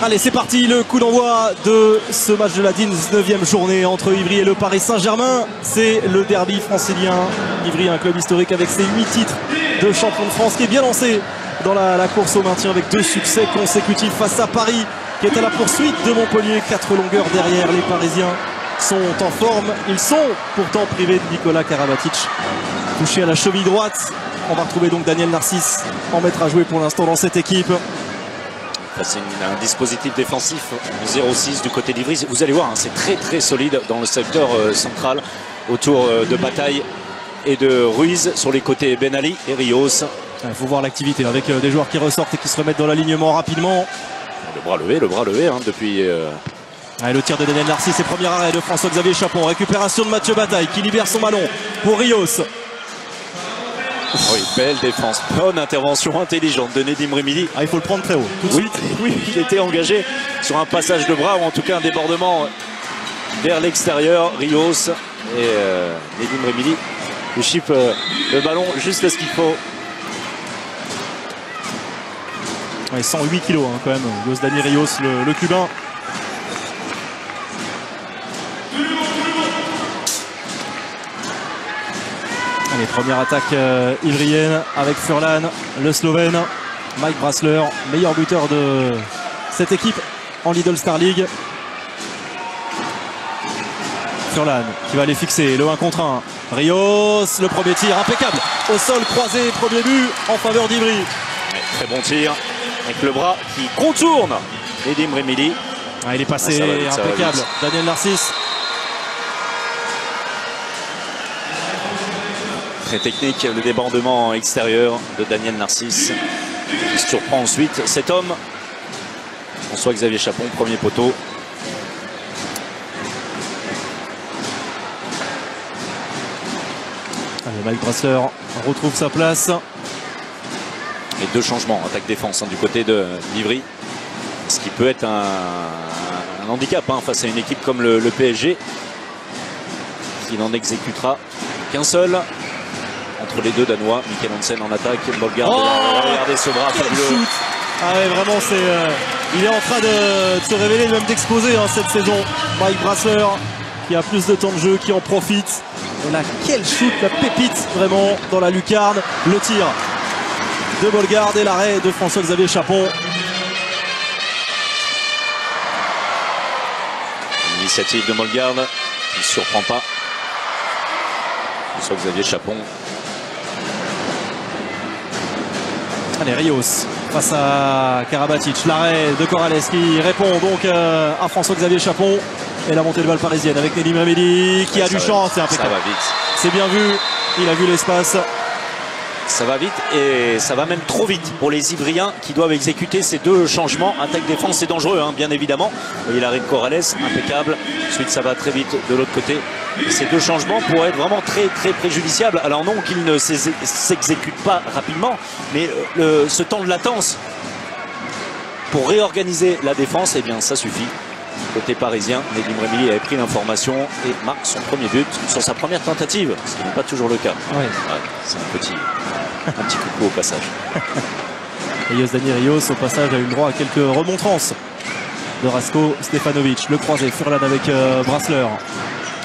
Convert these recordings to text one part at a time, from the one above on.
Allez, c'est parti, le coup d'envoi de ce match de la 19e journée entre Ivry et le Paris Saint-Germain. C'est le derby francilien. Ivry, un club historique avec ses 8 titres de champion de France, qui est bien lancé dans la course au maintien avec 2 succès consécutifs face à Paris, qui est à la poursuite de Montpellier. 4 longueurs derrière. Les Parisiens sont en forme. Ils sont pourtant privés de Nicolas Karabatic, touché à la cheville droite. On va retrouver donc Daniel Narcisse en maître à jouer pour l'instant dans cette équipe. C'est un dispositif défensif 0-6 du côté d'Ivry. Vous allez voir, hein, c'est très solide dans le secteur central autour de Bataille et de Ruiz. Sur les côtés Ben Ali et Rios. Il faut voir l'activité avec des joueurs qui ressortent et qui se remettent dans l'alignement rapidement. Le bras levé hein, depuis... Allez, le tir de Daniel Narcisse et premier arrêt de François-Xavier Chapon. Récupération de Mathieu Bataille qui libère son ballon pour Rios. Oui, belle défense, bonne intervention intelligente de Nedim Remili. Ah, il faut le prendre très haut, tout de suite. Oui, il était engagé sur un passage de bras ou en tout cas un débordement vers l'extérieur. Rios et Nedim Remili le chip le ballon juste à ce qu'il faut. Ouais, 108 kilos hein, quand même, Yousdani Rios, le Cubain. Allez, première attaque ivrienne avec Furlan, le Slovène. Mike Brasler, meilleur buteur de cette équipe en Lidl Star League. Furlan qui va aller fixer le 1 contre 1. Rios, le premier tir impeccable. Au sol croisé, premier but en faveur d'Ivry. Très bon tir avec le bras qui contourne Nedim Remili. Ah, il est passé impeccable. Daniel Narcisse. Très technique, le débordement extérieur de Daniel Narcisse qui se surprend ensuite cet homme. François-Xavier Chapon, premier poteau. Allez, Mike Brasler retrouve sa place. Et 2 changements, attaque-défense hein, du côté de l'Ivry. Ce qui peut être un handicap hein, face à une équipe comme le PSG qui n'en exécutera qu'un seul. Entre les deux Danois, Mikkel Hansen en attaque, Molgaard, regardez ce bras fabuleux. Ah ouais, vraiment, il est en train de se révéler, même d'exploser hein, cette saison. Mike Brasler qui a plus de temps de jeu, qui en profite. Et là, quel shoot, la pépite vraiment dans la lucarne. Le tir de Molgaard et l'arrêt de François-Xavier Chapon. Initiative de Molgaard qui ne surprend pas. François-Xavier Chapon. Allez, Rios face à Karabatic, l'arrêt de Corrales qui répond donc à François-Xavier Chapon et la montée de balle parisienne avec Nedim Remili qui a du champ, c'est impeccable. Ça va vite. C'est bien vu, il a vu l'espace. Ça va vite et ça va même trop vite pour les Ivriens qui doivent exécuter ces 2 changements. Attaque-défense, c'est dangereux, hein, bien évidemment. Et l'arrêt de Corrales, impeccable. Ensuite, ça va très vite de l'autre côté. Et ces 2 changements pourraient être vraiment très préjudiciables. Alors non qu'ils ne s'exécutent pas rapidement, mais ce temps de latence pour réorganiser la défense, eh bien ça suffit. Côté parisien, Nedim Remili avait pris l'information et marque son premier but sur sa première tentative, ce qui n'est pas toujours le cas. Ouais. Ouais, c'est un petit coucou au passage. Et Yousdani Rios au passage a eu le droit à quelques remontrances de Rasko Stefanovic. Le croisé, Furlan avec Brasler.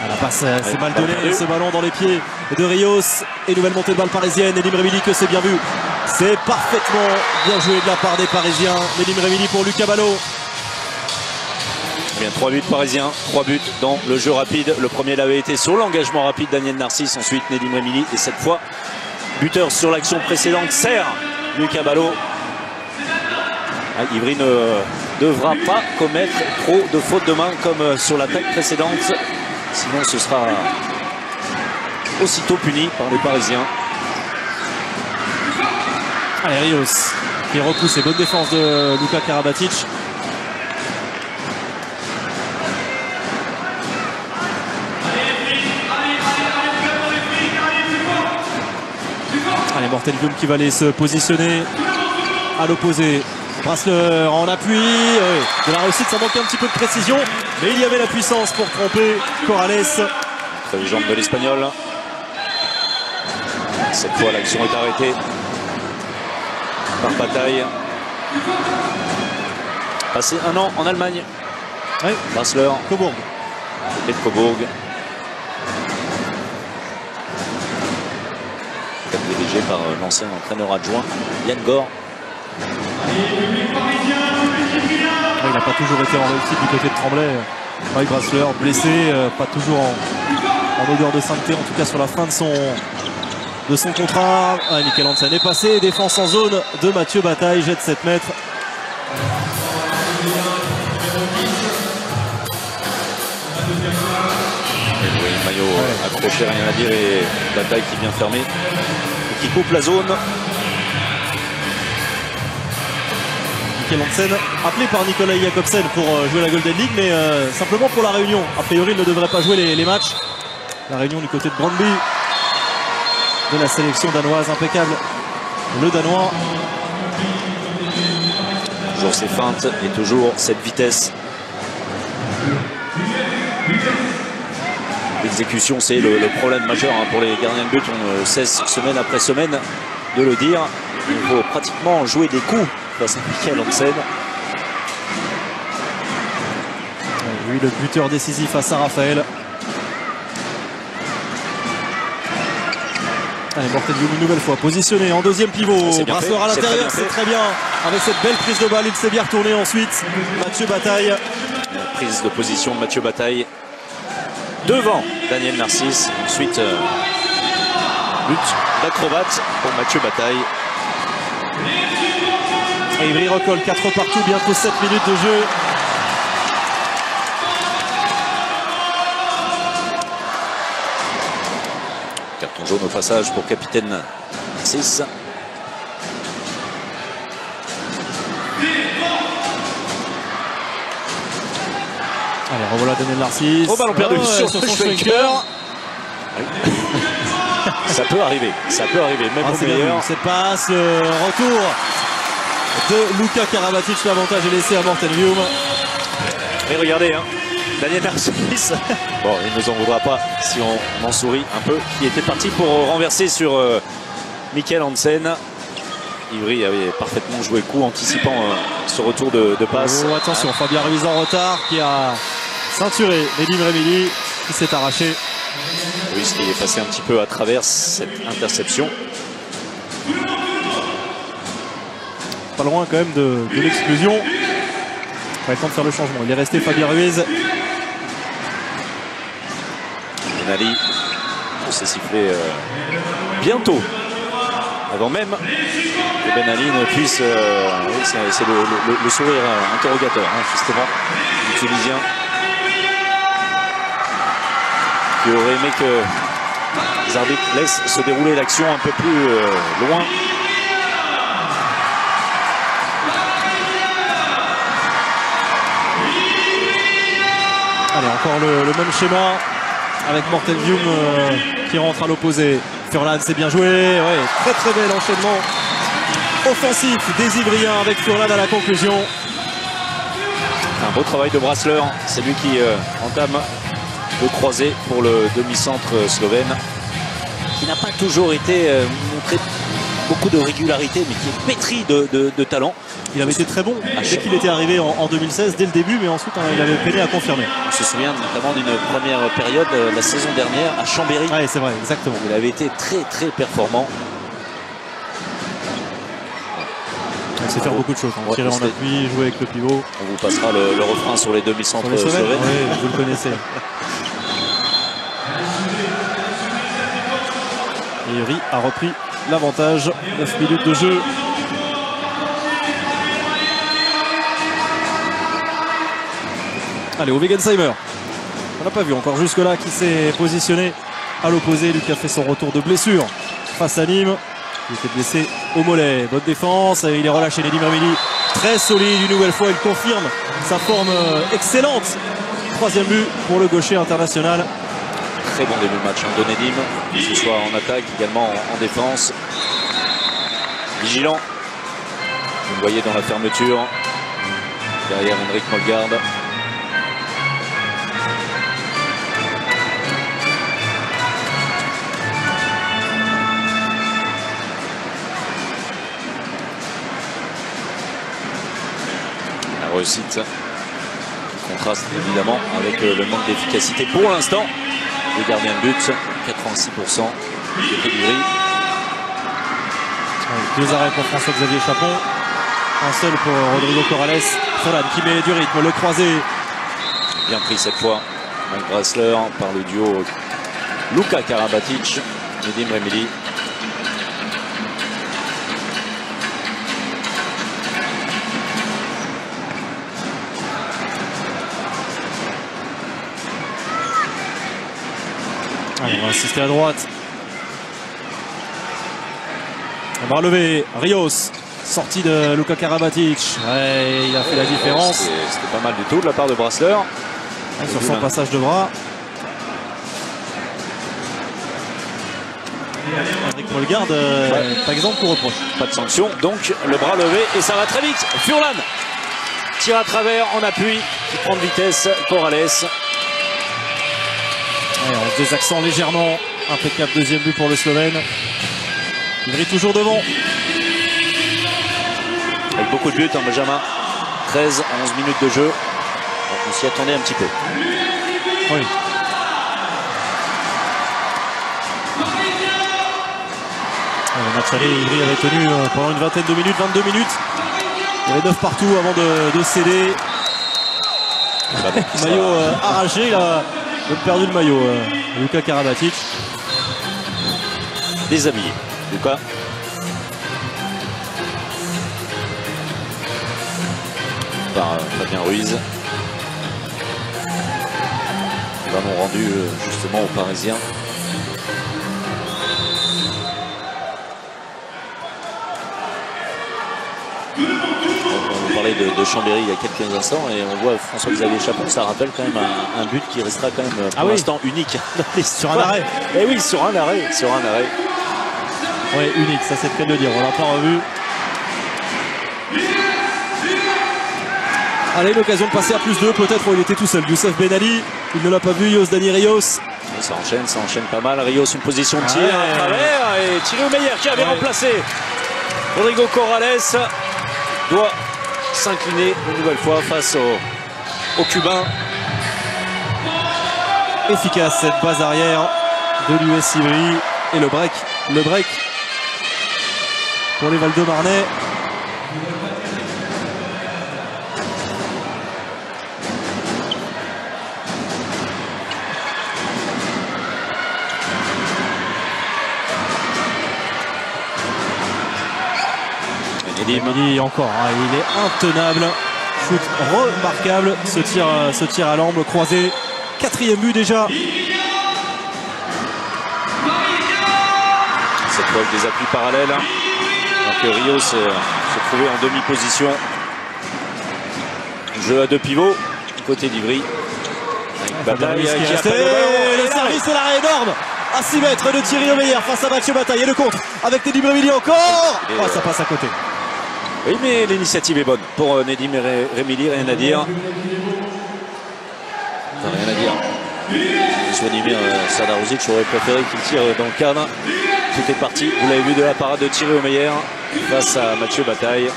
La passe, c'est mal donné, ce ballon dans les pieds de Rios. Et nouvelle montée de balle parisienne. Nedim Remili que c'est bien vu. C'est parfaitement bien joué de la part des Parisiens. Nedim Remili pour Lucas Ballot. Bien, 3 buts parisiens, 3 buts dans le jeu rapide. Le premier l'avait été sur l'engagement rapide Daniel Narcisse. Ensuite Nedim Remili et cette fois buteur sur l'action précédente, sert Lucas Ballot. Ivry ne devra pas commettre trop de fautes de main comme sur l'attaque précédente. Sinon ce sera aussitôt puni par les Parisiens. Allez, Rios qui repousse et bonne défense de Luka Karabatic. Allez, Mortenboom qui va aller se positionner à l'opposé. Brasler en appui. De la réussite, ça manquait un petit peu de précision. Mais il y avait la puissance pour tromper Corrales. Très légende de l'Espagnol. Cette fois, l'action est arrêtée par Bataille. Passé un an en Allemagne. Oui. Brasler. Cobourg. Côté de Cobourg. Dirigé par l'ancien entraîneur adjoint Yann Gore. Il n'a pas toujours été en réussite du côté de Tremblay. Mike Brasler, blessé, pas toujours en odeur de sainteté, en tout cas sur la fin de son contrat. Mikkel Hansen est passé, défense en zone de Mathieu Bataille, jette 7 mètres. Le maillot accroché, rien à dire, et Bataille qui vient fermer, et qui coupe la zone. Mikkel Hansen, appelé par Nicolas Jacobsen pour jouer la Golden League, mais simplement pour la Réunion. A priori, il ne devrait pas jouer les matchs. La Réunion du côté de Brøndby de la sélection danoise, impeccable. Le Danois. Toujours ses feintes et toujours cette vitesse. L'exécution, c'est le problème majeur pour les gardiens de but. On cesse semaine après semaine de le dire. Il faut pratiquement jouer des coups face à Mikkel Hansen. Lui, le buteur décisif face à Raphaël. Allez, Mortelium une nouvelle fois positionné en deuxième pivot. Brasler à l'intérieur, c'est très bien. Avec cette belle prise de balle, il s'est bien retourné ensuite. Mathieu Bataille. Prise de position de Mathieu Bataille. Devant Daniel Narcisse. Ensuite, but d'acrobate pour Mathieu Bataille. Et Ivry recolle 4 partout, bientôt 7 minutes de jeu. Carton jaune au passage pour capitaine Narcisse. Allez, revoilà Daniel Narcisse. Oh, ballon perdu sur son Schwenker. Ça peut arriver, même au meilleur. Cette passe, retour de Luka Karabatic, l'avantage est laissé à Mortelium. Et regardez, Daniel Narcisse, bon, il ne nous en voudra pas si on en sourit un peu, qui était parti pour renverser sur Mikkel Hansen. Ivry avait parfaitement joué le coup, anticipant ce retour de passe. Oh, attention, Fabien Ruiz en retard, qui a ceinturé Nedim Remili, qui s'est arraché. Ruiz qui est passé un petit peu à travers cette interception. Pas loin quand même de l'exclusion. Pas le temps de faire le changement. Il est resté Fabien Ruiz. Ben Ali s'est sifflé bientôt. Avant même que Ben Ali ne puisse... oui, c'est le sourire interrogateur, justement, du Tunisien. Qui aurait aimé que les arbitres laissent se dérouler l'action un peu plus loin. Allez, encore le même schéma avec Mortelium qui rentre à l'opposé. Furlan, c'est bien joué. Ouais, très très bel enchaînement offensif des Ivriens avec Furlan à la conclusion. Un beau travail de Brasler. C'est lui qui entame le croisé pour le demi-centre slovène, qui n'a pas toujours été montré beaucoup de régularité, mais qui est pétri de talent. Il avait été très bon dès qu'il était arrivé en 2016, dès le début, mais ensuite il avait peiné à confirmer. On se souvient notamment d'une première période la saison dernière à Chambéry. Oui, c'est vrai, exactement. Il avait été très très performant. Il sait faire beaucoup de choses. Tirer en appui, jouer avec le pivot. On vous passera le refrain sur les demi-centres slovènes. Oui, vous le connaissez. Et Ivry a repris l'avantage. 9 minutes de jeu. Allez, au Wegensheimer. On n'a pas vu encore jusque-là qui s'est positionné à l'opposé. Lui qui a fait son retour de blessure face à Nîmes. Il était blessé au mollet. Bonne défense. Et il est relâché. Nedim Remili, très solide. Une nouvelle fois, il confirme sa forme excellente. Troisième but pour le gaucher international. Très bon début de match de Nedim, que ce soit en attaque, également en défense. Vigilant. Vous le voyez dans la fermeture. Derrière Henrik Molgaard. La réussite qui contraste évidemment avec le manque d'efficacité pour l'instant des gardiens de but. 86% de d'Ivry. Deux arrêts pour François Xavier Chapon. Un seul pour Rodrigo Corrales. Furlan qui met du rythme, le croisé. Bien pris cette fois, Mike Bressler par le duo Luka Karabatic, Nedim Remili. Allez, on va insister à droite. Bras levé, Rios, sortie de Luka Karabatic. Ouais, il a fait la différence. C'était pas mal du tout de la part de Bressler. Sur son passage de bras. Avec Paul Garde, par exemple, pour reproche. Pas de sanction, donc le bras levé et ça va très vite. Furlan tire à travers en appui, qui prend de vitesse, Corrales. Ouais, on se désaccent légèrement. Impeccable deuxième but pour le Slovène. Ivry toujours devant. Avec beaucoup de buts, hein, Benjamin. 13 à 11 minutes de jeu. On s'y attendait un petit peu. Oui. Le match aller, Ivry avait tenu pendant une vingtaine de minutes, 22 minutes. Il y avait 9 partout avant de céder. Maillot arraché, il a même perdu le maillot. Luka Karabatic. Déshabillé. Luka. Par Fabien Ruiz. Ballon rendu justement aux Parisiens. On parlait de Chambéry il y a quelques instants et on voit François-Xavier Chapon, ça rappelle quand même un but qui restera quand même pour l'instant unique dans sur un arrêt. Et oui, sur un arrêt. Oui, unique, ça c'est très de le dire, on l'a pas revu. Allez, l'occasion de passer à +2, peut-être il était tout seul. Youssef Ben Ali, il ne l'a pas vu, Yozdani Rios. Ça enchaîne pas mal. Rios, une position de tir à travers et Thierry Meyer qui avait remplacé Rodrigo Corrales doit s'incliner une nouvelle fois face aux Cubains. Efficace cette base arrière de l'US Ivry et le break pour les Val-de-Marnais. Remili encore, hein, il est intenable. Shoot remarquable, ce tir à l'angle croisé. 4e but déjà. Cette fois avec des appuis parallèles. Donc Rios se trouvait en demi-position. Jeu à 2 pivots du côté d'Ivry. Bataille qui a fait le service et l'arrêt énorme à 6 mètres de Thierry Meyer face à Mathieu Bataille et le contre avec Nedim Remili encore. Ça passe à côté. Oui, mais l'initiative est bonne pour Nedim Remili, rien à dire. Enfin, rien à dire. Zvonimir Sadarosic aurait préféré qu'il tire dans le cadre. Tout est parti. Vous l'avez vu de la parade de Thierry Meyer face à Mathieu Bataille.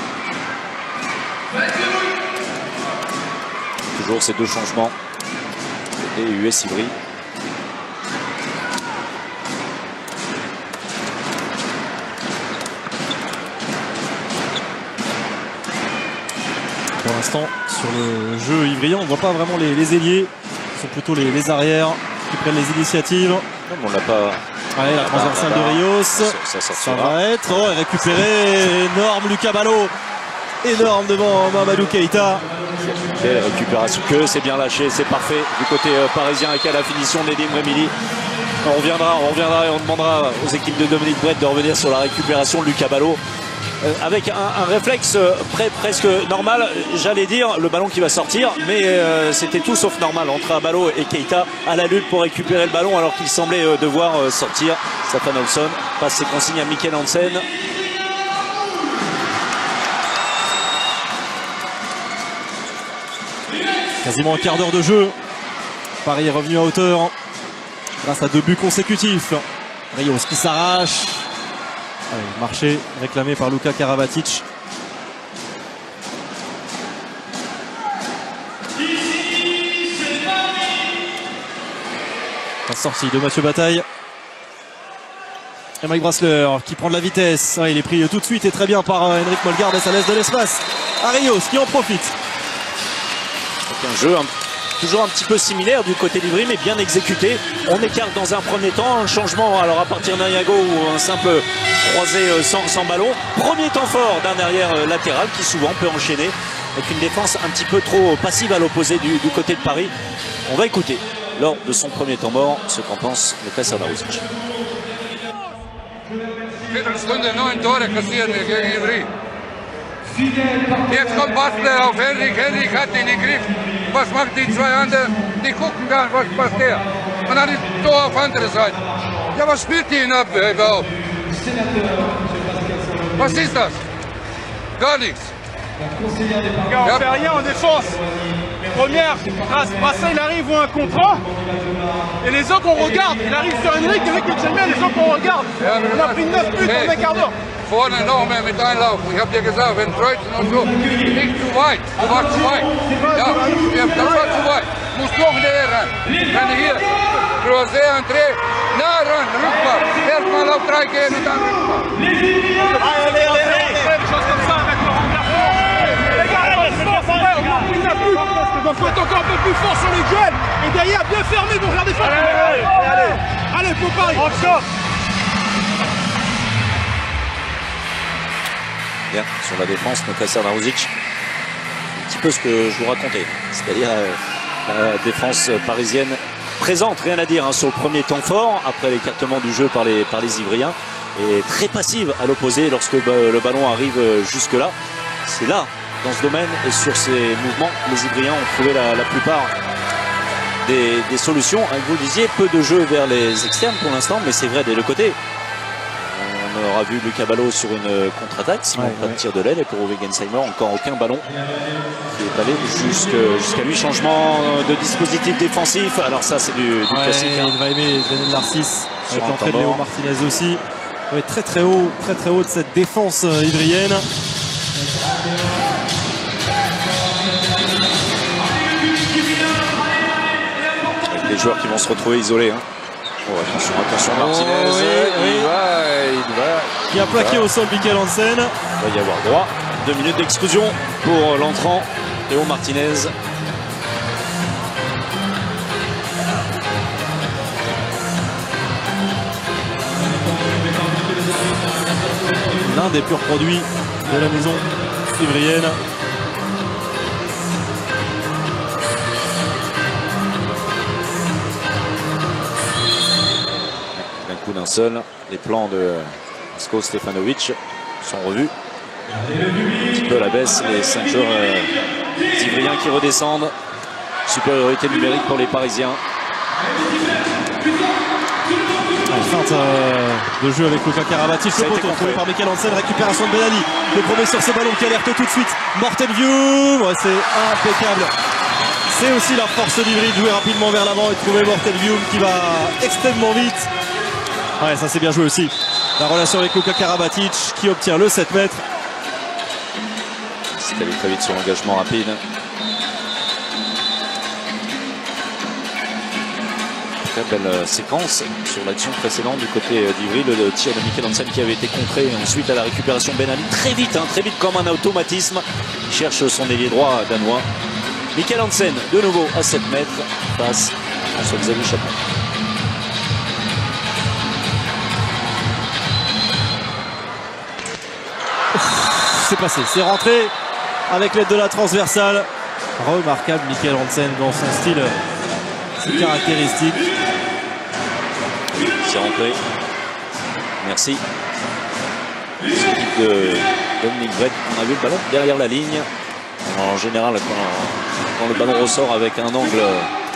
Toujours ces deux changements. Et US Ivry. Pour l'instant, sur le jeu ivrien, on ne voit pas vraiment les ailiers. Ce sont plutôt les arrières qui prennent les initiatives. Non, on n'a pas. Allez, la transversale de Rios. Ça va être récupéré. Énorme Lucas Ballot. Énorme devant Mamadou Keïta. Récupération que c'est bien lâché, c'est parfait du côté parisien avec à la finition Nedim Remili. On reviendra et on demandera aux équipes de Dominique Brett de revenir sur la récupération de Lucas Ballot. Avec un réflexe presque normal, j'allais dire le ballon qui va sortir, mais c'était tout sauf normal entre Ballot et Keïta à la lutte pour récupérer le ballon alors qu'il semblait devoir sortir. Stefan Olsson passe ses consignes à Mikkel Hansen. Quasiment un quart d'heure de jeu. Paris est revenu à hauteur grâce à 2 buts consécutifs. Rios qui s'arrache. Marché réclamé par Luka Karabatic. sortie de Mathieu Bataille. Et Mike Brassler qui prend de la vitesse. Il est pris tout de suite et très bien par Henrik Molgaard et ça laisse de l'espace à Rios qui en profite. C'est un jeu toujours un petit peu similaire du côté d'Ivry, mais bien exécuté. On écarte dans un premier temps un changement, alors à partir d'un Yago ou un simple croisé sans ballon. Premier temps fort d'un arrière latéral qui souvent peut enchaîner avec une défense un petit peu trop passive à l'opposé du côté de Paris. On va écouter lors de son premier temps mort ce qu'en pense Luka Srdarovic. Viertelstunde 9 Tore kassieren wir gegen Ivry. Jetzt kommt Bastler auf Henrik. Henrik hat ihn im Griff. Was macht die zwei anderen? Die gucken gar nicht, was passiert. Und dann ist Tor auf andere Seite. Ja, was spielt die ihn ab überhaupt? Was ist das? Gar nichts. On ne fait rien en défense. Première, Brassel, il arrive ou un contrat. Et les autres, on regarde. Il arrive sur Henrik, Henrik le tient bien, les autres, on regarde. On a pris 9 buts en un quart d'heure. Vorne noch mehr mit einlaufen. Ich habe dir gesagt, wenn Kreuzen und so, nicht zu weit. Du warst zu weit. Ja, das war zu weit. Musst noch näher ran. Wenn hier, Croisé, André, nah ran, Rückfahrt. Erstmal auf 3 gehen und dann Rückfahrt. Des choses comme ça avec Laurent Garçon. Les gars, il faut être encore un peu plus fort sur les duels. Et derrière, bien fermé pour faire des fautes. Allez, faut Paris. Bien, sur la défense, Luka Srdarovic, un petit peu ce que je vous racontais, c'est-à-dire la défense parisienne présente, rien à dire sur le premier temps fort, après l'écartement du jeu par les Ivriens, et très passive à l'opposé lorsque le ballon arrive jusque-là. C'est là, dans ce domaine et sur ces mouvements, les Ivriens ont trouvé la plupart des solutions. Vous le disiez, peu de jeu vers les externes pour l'instant, mais c'est vrai des deux côtés. On aura vu Lucas Ballot sur une contre-attaque, sinon pas de tir de l'aile. Et pour Uwe Gensheimer, encore aucun ballon qui est allé jusqu'à lui. Changement de dispositif défensif. Alors ça, c'est du classique. Il va aimer Daniel Narcisse avec l'entrée de Léo Martinez aussi. Très haut de cette défense ivrienne. Avec des joueurs qui vont se retrouver isolés. Oh, attention Martinez. Il va. Qui a plaqué au sol Mikkel Hansen. Il va y avoir droit. 2 minutes d'exclusion pour l'entrant Léo Martinez. L'un des purs produits de la maison ivrienne. D'un coup d'un seul, les plans de Asko Stefanovic sont revus. Un petit peu à la baisse, les 5 joueurs ivriens qui redescendent. Supériorité numérique pour les Parisiens. Feinte de jeu avec Luka Karabatic, le poteau trouvé par Mikkel Hansen, récupération de Benali, le premier sur ce ballon qui alerte tout de suite Morten Vium, c'est impeccable. C'est aussi la force d'Ivry de jouer rapidement vers l'avant et de trouver Morten Vium qui va extrêmement vite. Ouais, ça c'est bien joué aussi. La relation avec Luka Karabatic qui obtient le 7 mètres. C'est allé très vite sur l'engagement rapide. Très belle séquence sur l'action précédente du côté d'Ivry, le tir de Mikkel Hansen qui avait été contré ensuite à la récupération Benali très vite comme un automatisme. Il cherche son ailier droit danois. Mikkel Hansen de nouveau à 7 mètres face à François-Xavier Chapman. C'est passé, c'est rentré avec l'aide de la transversale. Remarquable Mikkel Hansen dans son style si caractéristique. C'est rentré. Merci. L'équipe de Dominique Brett, on a vu le ballon derrière la ligne. En général, quand le ballon ressort avec un angle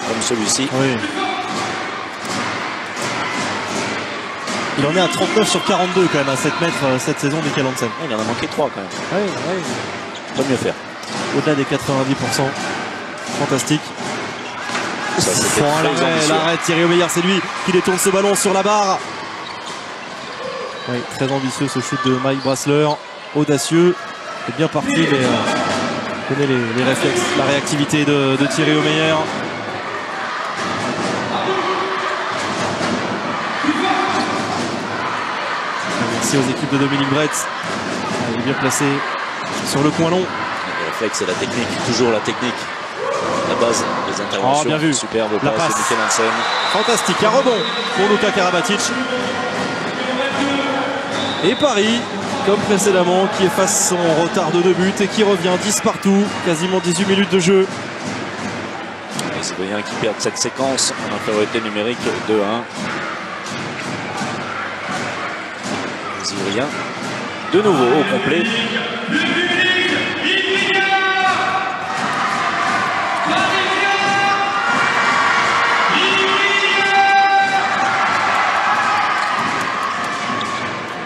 comme celui-ci. Oui. Il en est à 39 sur 42 quand même à 7 mètres cette saison, Mikkel Hansen. Il en a manqué 3 quand même. Oui. Il doit mieux faire. Au-delà des 90%. Fantastique. Ça, l'arrêt, Thierry Omeyer, c'est lui qui détourne ce ballon sur la barre. Oui, très ambitieux ce shoot de Mike Brassler. Audacieux. C'est bien parti, mais on connaît les réflexes, la réactivité de Thierry Omeyer. Merci aux équipes de Dominique Brett. Il est bien placé sur le coin long. Le réflexe et la technique, toujours la technique. La base des interventions. Oh, bien vu. Superbe La passe de Michael Hansen. Fantastique, un rebond pour Luka Karabatic. Et Paris, comme précédemment, qui efface son retard de 2 buts et qui revient 10 partout, quasiment 18 minutes de jeu. Les Ivoiriens qui perdent cette séquence en infériorité numérique 2-1. Les Ivoiriens de nouveau au complet.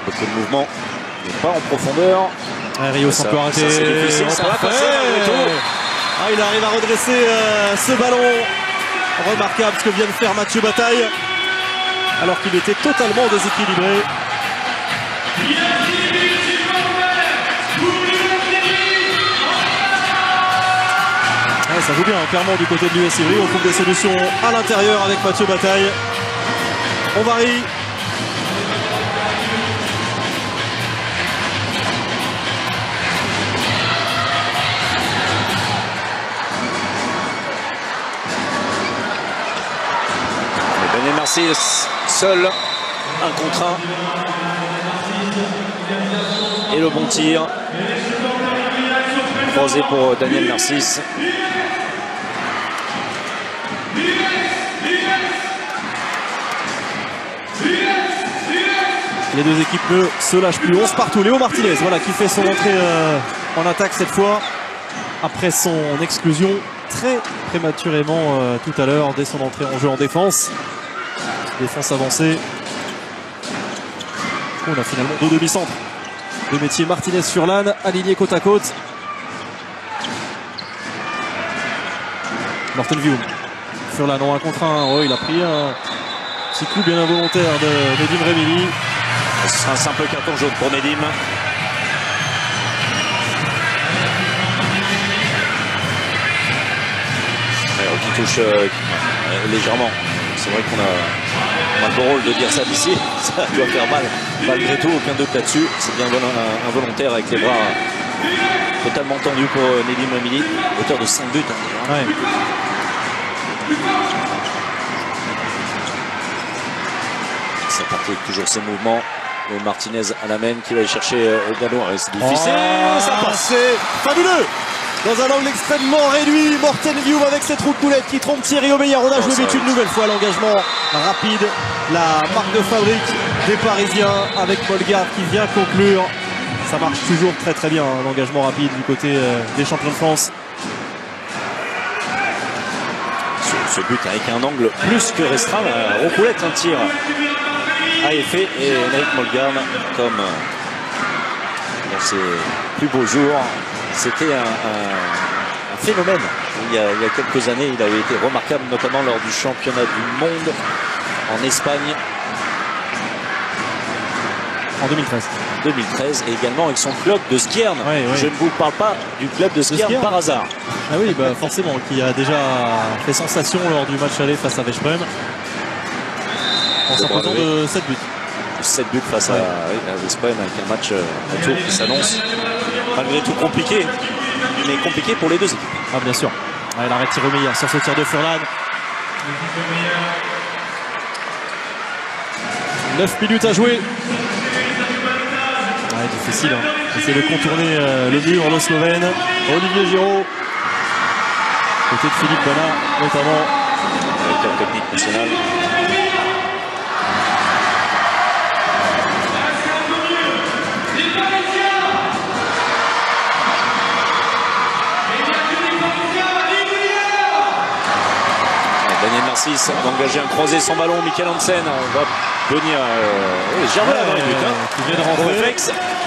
Beaucoup de mouvement, mais pas en profondeur. Rio s'en peut arrêter. Il arrive à redresser ce ballon. Remarquable ce que vient de faire Mathieu Bataille, alors qu'il était totalement déséquilibré. Ça joue bien, clairement, du côté de l'US Ivry. On trouve des solutions à l'intérieur avec Mathieu Bataille. On varie. Daniel Narcisse, seul, un contre un. Et le bon tir. Croisé pour Daniel Narcisse. Les deux équipes ne se lâchent plus. 11 partout. Léo Martinez, voilà, qui fait son entrée en attaque cette fois. Après son exclusion très prématurément tout à l'heure, dès son entrée en jeu en défense. Défense avancée. On a finalement 2 demi-centres. De métier Martinez sur l'âne, alignés côte à côte. Morten Vium. Furlan en 1 contre 1. Oh, il a pris un petit coup bien involontaire de Nedim Remili. Un simple carton jaune pour Nedim. Alors, qui touche légèrement. C'est vrai qu'on a le beau rôle de dire ça d'ici. Ça doit faire mal. Malgré tout, aucun doute là-dessus. C'est bien involontaire avec les bras totalement tendus pour Nedim Remili. Auteur de 5 buts. Hein, ouais. Ça partait toujours ses mouvements. Et Martinez à la main qui va aller chercher le ballon. C'est difficile. Ça passe. C'est fabuleux. Dans un angle extrêmement réduit, Morten Vium avec cette roue de poulette qui trompe Thierry Omeyer. On a joué vite une nouvelle fois l'engagement rapide. La marque de fabrique des Parisiens avec Molgard qui vient conclure. Ça marche toujours très très bien, hein, l'engagement rapide du côté des champions de France. Ce but avec un angle plus que restreint. La roue poulette, un tir à effet. Et Henrik Molgard, comme dans ses plus beaux jours, c'était un phénomène. Il y a quelques années, il avait été remarquable, notamment lors du championnat du monde en Espagne. En 2013. 2013 et également avec son club de Skjern. Ouais. Je ne vous parle pas du club de Skjern par hasard. Ah oui, bah forcément, qui a déjà fait sensation lors du match aller face à Veszprém. En s'imposant de 7 buts. 7 buts face à Veszprém avec un match retour qui s'annonce malgré tout compliqué, mais compliqué pour les deux équipes. Ah bien sûr. Ouais, l'arrêt de Thierry Omeyer sur ce tir de Furlan. 9 minutes à jouer. Ouais, difficile. Hein. Essayer de contourner le mur, le Slovène. Olivier Giroud. Côté de Philippe Bana, notamment. Directeur technique national. Daniel Narcisse d'engager un croisé son ballon. Michael Hansen va venir. Gervais dans les buts. Qui vient de rentrer.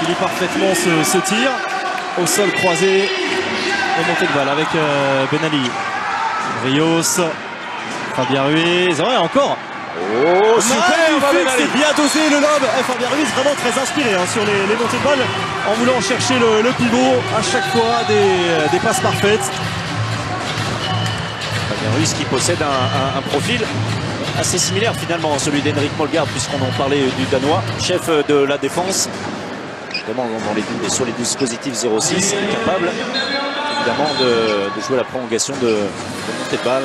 Il lit parfaitement ce tir. Au sol croisé. Et montée de balle avec Ben Ali. Rios. Fabien Ruiz. Ouais, encore. Oh, super! C'est bien dosé le lob. Fabien Ruiz vraiment très inspiré hein, sur les montées de balle. En voulant chercher le pivot. À chaque fois, des passes parfaites. Fabien Ruiz qui possède un profil assez similaire finalement, celui d'Henrik Molgaard, puisqu'on en parlait du Danois, chef de la défense, justement sur les dispositifs 0-6, capable évidemment de jouer la prolongation de montée de balle.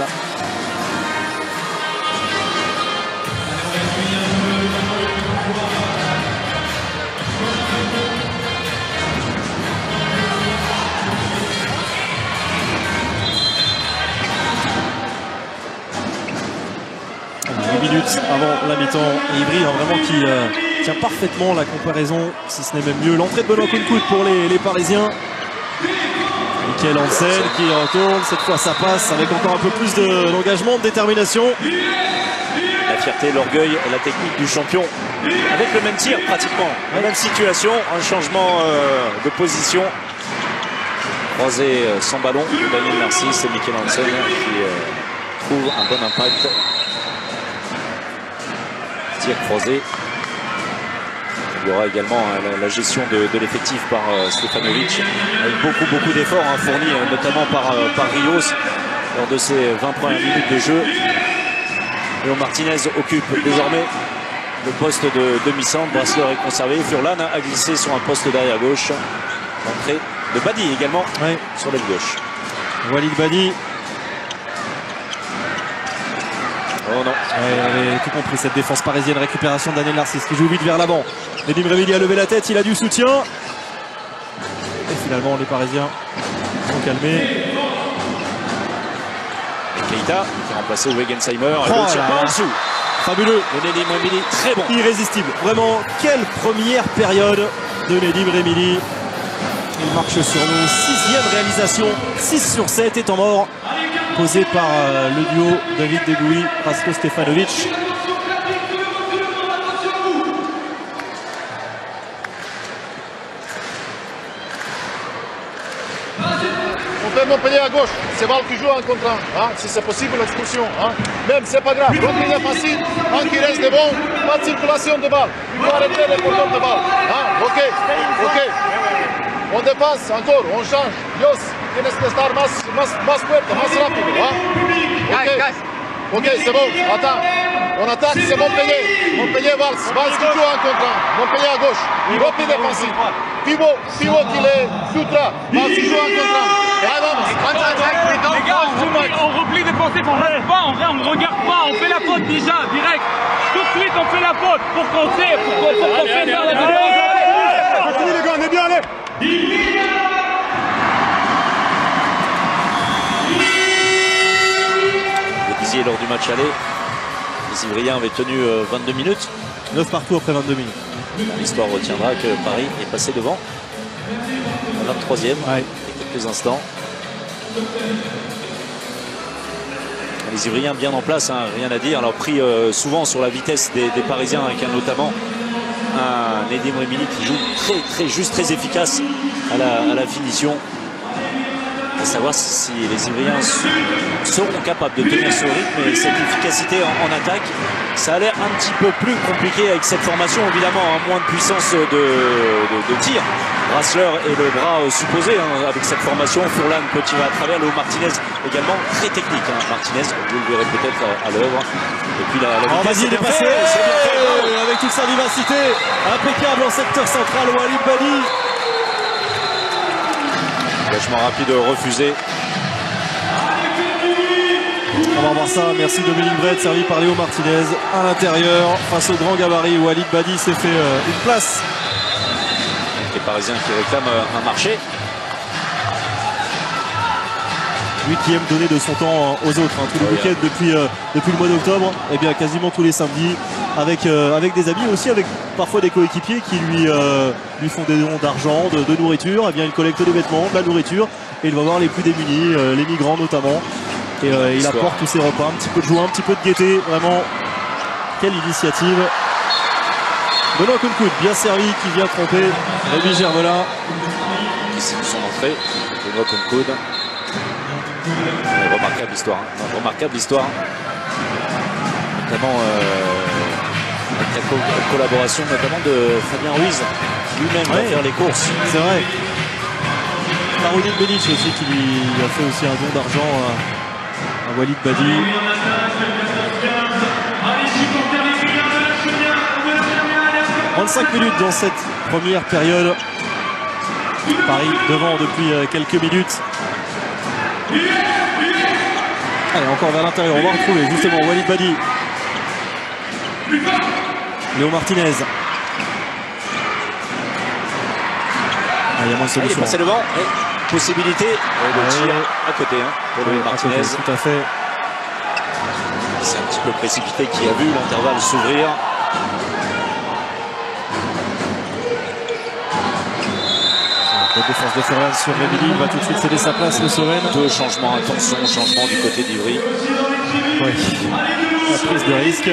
Minutes avant la mi-temps, Ivry vraiment qui tient parfaitement la comparaison, si ce n'est même mieux. L'entrée de Benoît Kounkoud pour les Parisiens. Michael Hansen qui retourne, cette fois ça passe avec encore un peu plus d'engagement, de détermination. La fierté, l'orgueil et la technique du champion, avec le même tir pratiquement, la même situation, un changement de position. Croisé sans ballon, Daniel Narcisse et Michael Hansen qui trouve un bon impact. Tir croisé. Il y aura également la gestion de l'effectif par Stefanovic, avec beaucoup d'efforts fournis notamment par Rios lors de ses 20 premières minutes de jeu. Léo Martinez occupe désormais le poste de demi-centre. Brasseur est conservé. Furlan a glissé sur un poste derrière gauche. Entrée de Badi également sur l'aile gauche. Walid Badi. Oh non. Elle avait tout compris cette défense parisienne. Récupération de Daniel Narcisse qui joue vite vers l'avant. Nedim Remili a levé la tête, il a du soutien. Et finalement les Parisiens sont calmés. Keita qui a remplacé Wegensheimer. En dessous. Fabuleux. Nedim Remili, très bon. Irrésistible. Vraiment, quelle première période de Nedim Remili. Il marche sur nos 6e réalisation. 6 sur 7 étant mort. Posé par le duo David Degoui, Rasko Stefanovic. On fait Montpellier à gauche, c'est Val qui joue en contre un, si c'est possible l'expulsion. Même c'est pas grave, donc il est facile, qui reste devant, pas de circulation de balle. Il faut arrêter les porteurs de balle. Ok. On dépasse encore, on change. Dios, tienes que estar más fuerte, más rápido. Ok, c'est bon, attends. On attaque, c'est Montpellier. Montpellier Valls qui joue en contre un. Montpellier à gauche, repli défensif. Pivot qui est Dutra, Valls qui joue en contre un. Les gars, on replie défensif, on reste pas, on ne regarde pas, on fait la faute déjà, direct. Tout de suite, on fait la faute pour qu'on sait, pour qu'on fait faire la défense. Continue les gars, on est bien, allez. Vous disiez lors du match aller, les Ivriens avaient tenu 22 minutes. 9 partout après 22 minutes. L'histoire retiendra que Paris est passé devant. La 23e, il y a quelques instants. Les Ivriens bien en place, rien à dire. Alors pris souvent sur la vitesse des Parisiens, avec notamment un Nedim Remili qui joue très juste, très efficace à la finition. À savoir si les Ivriens seront capables de tenir ce rythme et cette efficacité en attaque. Ça a l'air un petit peu plus compliqué avec cette formation, évidemment, moins de puissance de tir. Brasseur et le bras supposé avec cette formation. Furlan peut tirer à travers. Léo Martinez également très technique. Martinez, vous le verrez peut-être à l'œuvre. Et puis la vitesse est bien faite. Avec toute sa vivacité, impeccable en secteur central, Walid Badi. Engagement rapide refusé. On va voir ça, merci Dominique Brett, servi par Léo Martinez. À l'intérieur, face au grand gabarit, Walid Badi s'est fait une place. Les Parisiens qui réclament un marché. Lui qui aime donner de son temps aux autres, tous les week-ends depuis le mois d'octobre, et bien quasiment tous les samedis, avec des amis aussi, avec parfois des coéquipiers qui lui font des dons d'argent, de nourriture. Et bien il collecte des vêtements, de la nourriture, et il va voir les plus démunis, les migrants notamment. Et il apporte tous ses repas, un petit peu de joie, un petit peu de gaieté, vraiment quelle initiative. Benoît Kounkoud, bien servi, qui vient tromper Rémi Gervelin. Qui signe son entrée, Benoît Kounkoud. Remarquable histoire. Notamment avec la collaboration notamment de Fabien Ruiz, lui-même va faire les courses. C'est vrai. Maroudine Benic aussi qui lui a fait aussi un don d'argent à Walid Badi. 35 minutes dans cette première période. Paris devant depuis quelques minutes. Allez, encore vers l'intérieur, on va retrouver justement Walid Badi. Léo Martinez. Ah, il y a moins de solutions. Il est passé devant. Et possibilité de tir à côté pour Léo Martinez. Tout à fait. C'est un petit peu précipité qui a vu l'intervalle s'ouvrir. La défense de Furlan sur Remili, il va tout de suite céder sa place, le Slovène. Deux changements, attention, changement du côté d'Ivry. Oui, la prise de risque.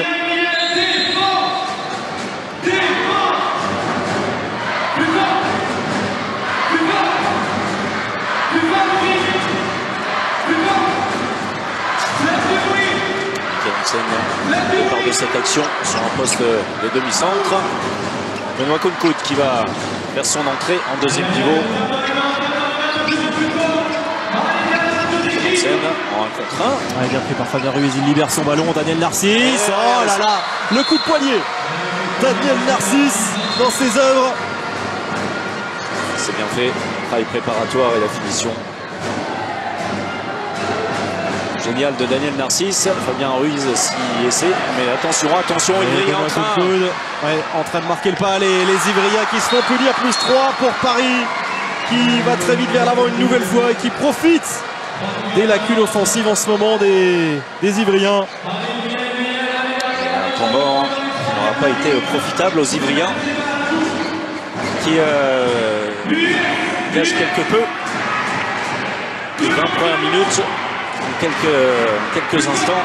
Départ de cette action sur un poste de demi-centre. Benoît Kounkoud qui va faire son entrée en deuxième pivot. En 1 contre 1. Ouais, bien pris par Fabien Ruiz, il libère son ballon. Daniel Narcisse. Oh là là, le coup de poignet. Daniel Narcisse dans ses œuvres. C'est bien fait. Travail préparatoire et la finition. Génial de Daniel Narcisse. Fabien Ruiz s'y essaie. Mais attention, attention, Ivry en train. Ouais, en train de marquer le pas. Les Ivriens qui se font punir. +3 pour Paris. Qui va très vite vers l'avant une nouvelle fois et qui profite des lacunes offensives en ce moment des Ivriens. Un temps mort qui n'aura pas été profitable aux Ivriens. Qui gâche quelque peu. Les 20 premières minutes. Quelques instants.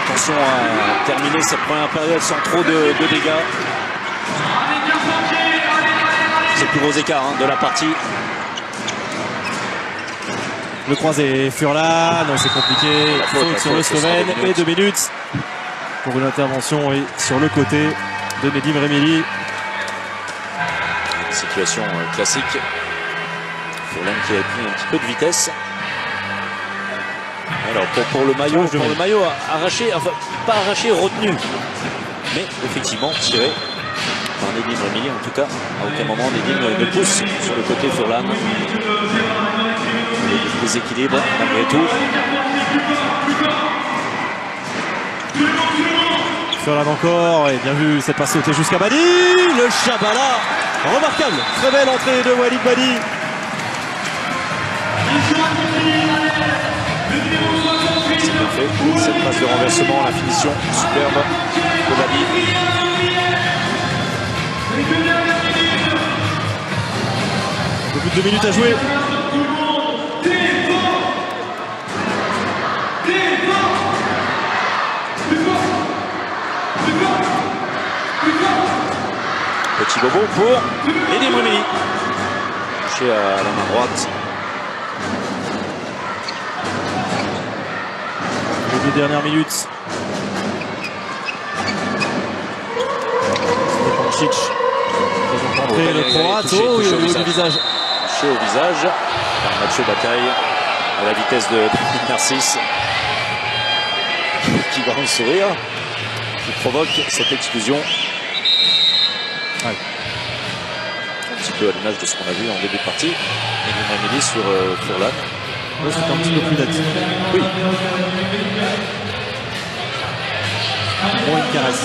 Attention à terminer cette première période sans trop de dégâts. C'est le plus gros écart de la partie. Le croisé Furlan, c'est compliqué. Faute sur le Slovène et 2 minutes pour une intervention sur le côté de Nedim Remili. Situation classique. Furlan qui a pris un petit peu de vitesse. Alors pour le maillot arraché, enfin pas arraché, retenu, mais effectivement tiré par Nedim Remili. En tout cas, à aucun moment Nedim ne pousse sur le côté Furlan. Déséquilibre malgré tout. Furlan encore, et bien vu cette passe sautée jusqu'à Badi. Le Chabala, remarquable, très belle entrée de Walid Badi. C'est bien fait, cette passe de renversement, la finition superbe de Badi. Un peu plus de 2 minutes à jouer. Petit bobo pour Nedim Remili. Touché à la main droite. Les 2 dernières minutes. Stepančić. Ils ont rentré le Croate. Oh, il a eu du visage. Touché au visage par Mathieu Bataille à la vitesse de Narcisse. Qui va en sourire. Qui provoque cette exclusion. Ouais. Un petit peu à l'image de ce qu'on a vu en début de partie. Nedim Remili sur Furlan. Ouais, c'est un petit peu plus net. Oui. Bon, une caresse.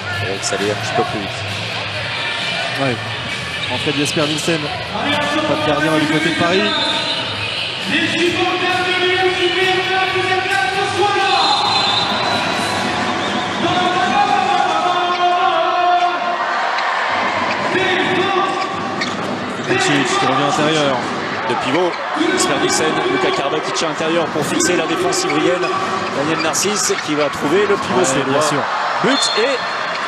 Il faudrait que ça allait un petit peu plus vite. Ouais. Entrée de Jesper Nielsen. Pas de gardien du côté de Paris. Stepančić qui revient intérieur. De pivot, Jesper Nielsen, Luka Karabatic à l'intérieur pour fixer la défense ivrienne. Daniel Narcisse qui va trouver le pivot suédois. Bien sûr. But et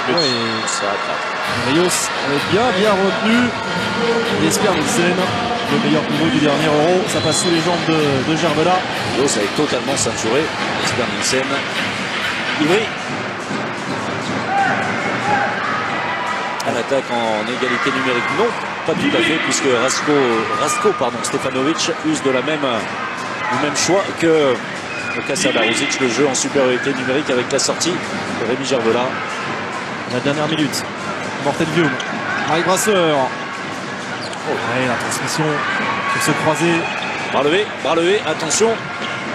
but. Ouais. Ça rattrape. Rios avait bien retenu. Jesper Nielsen, le meilleur pivot du dernier Euro. Ça passe sous les jambes de Gerbela. Rios avait totalement ceinturé. Jesper Nielsen. Ivry. À l'attaque en égalité numérique, non, pas tout à fait, puisque Rastko Stefanovic use du même choix que Lukasa Baruzic, le jeu en supériorité numérique avec la sortie de Rémi Gervela. La dernière minute. Morten Vium. Mike Brasseur. Ouais, la transmission pour se croiser. Bras levé, attention.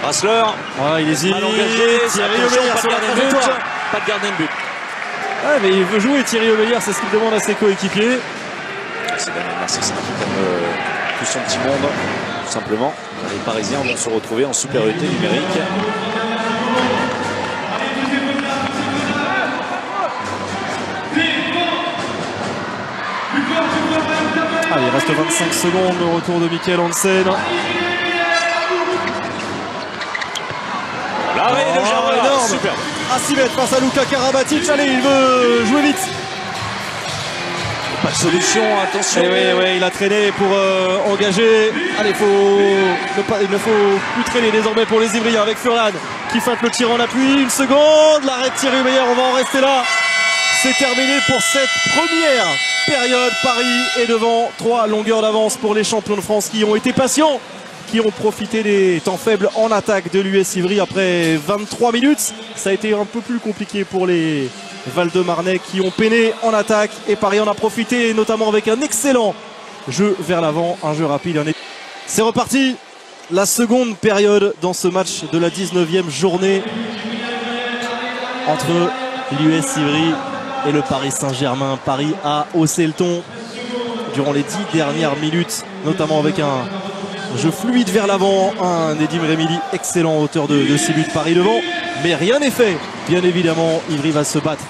Brassler. Ouais, il hésite. Mal engagé. Thierry Attention, Omeyer sur la trajectoire. Pas de gardien de but. Ouais, mais il veut jouer Thierry Omeyer, c'est ce qu'il demande à ses coéquipiers. C'est Daniel Narcisse qui calme tout son petit monde, tout simplement. Les Parisiens vont se retrouver en supériorité numérique. Allez, il reste 25 secondes, le retour de Mikkel Hansen. L'arrêt de Gervela, énorme. super. À 6 mètres face à Luka Karabatic. Allez, il veut jouer vite. Pas de solution, attention. Oui, il a traîné pour engager. Allez, il ne faut plus traîner désormais pour les Ivriens avec Furlan qui feinte le tir en appui. Une seconde, l'arrêt de Thierry Omeyer, on va en rester là. C'est terminé pour cette première période. Paris est devant 3 longueurs d'avance pour les champions de France qui ont été patients, qui ont profité des temps faibles en attaque de l'US Ivry après 23 minutes. Ça a été un peu plus compliqué pour les Val-de-Marnais qui ont peiné en attaque et Paris en a profité, notamment avec un excellent jeu vers l'avant, un jeu rapide. C'est reparti, la seconde période dans ce match de la 19e journée entre l'US Ivry et le Paris Saint-Germain. Paris a haussé le ton durant les 10 dernières minutes, notamment avec un jeu fluide vers l'avant, un Nedim Remili excellent, auteur de 6 buts. Paris devant, mais rien n'est fait. Bien évidemment, Ivry va se battre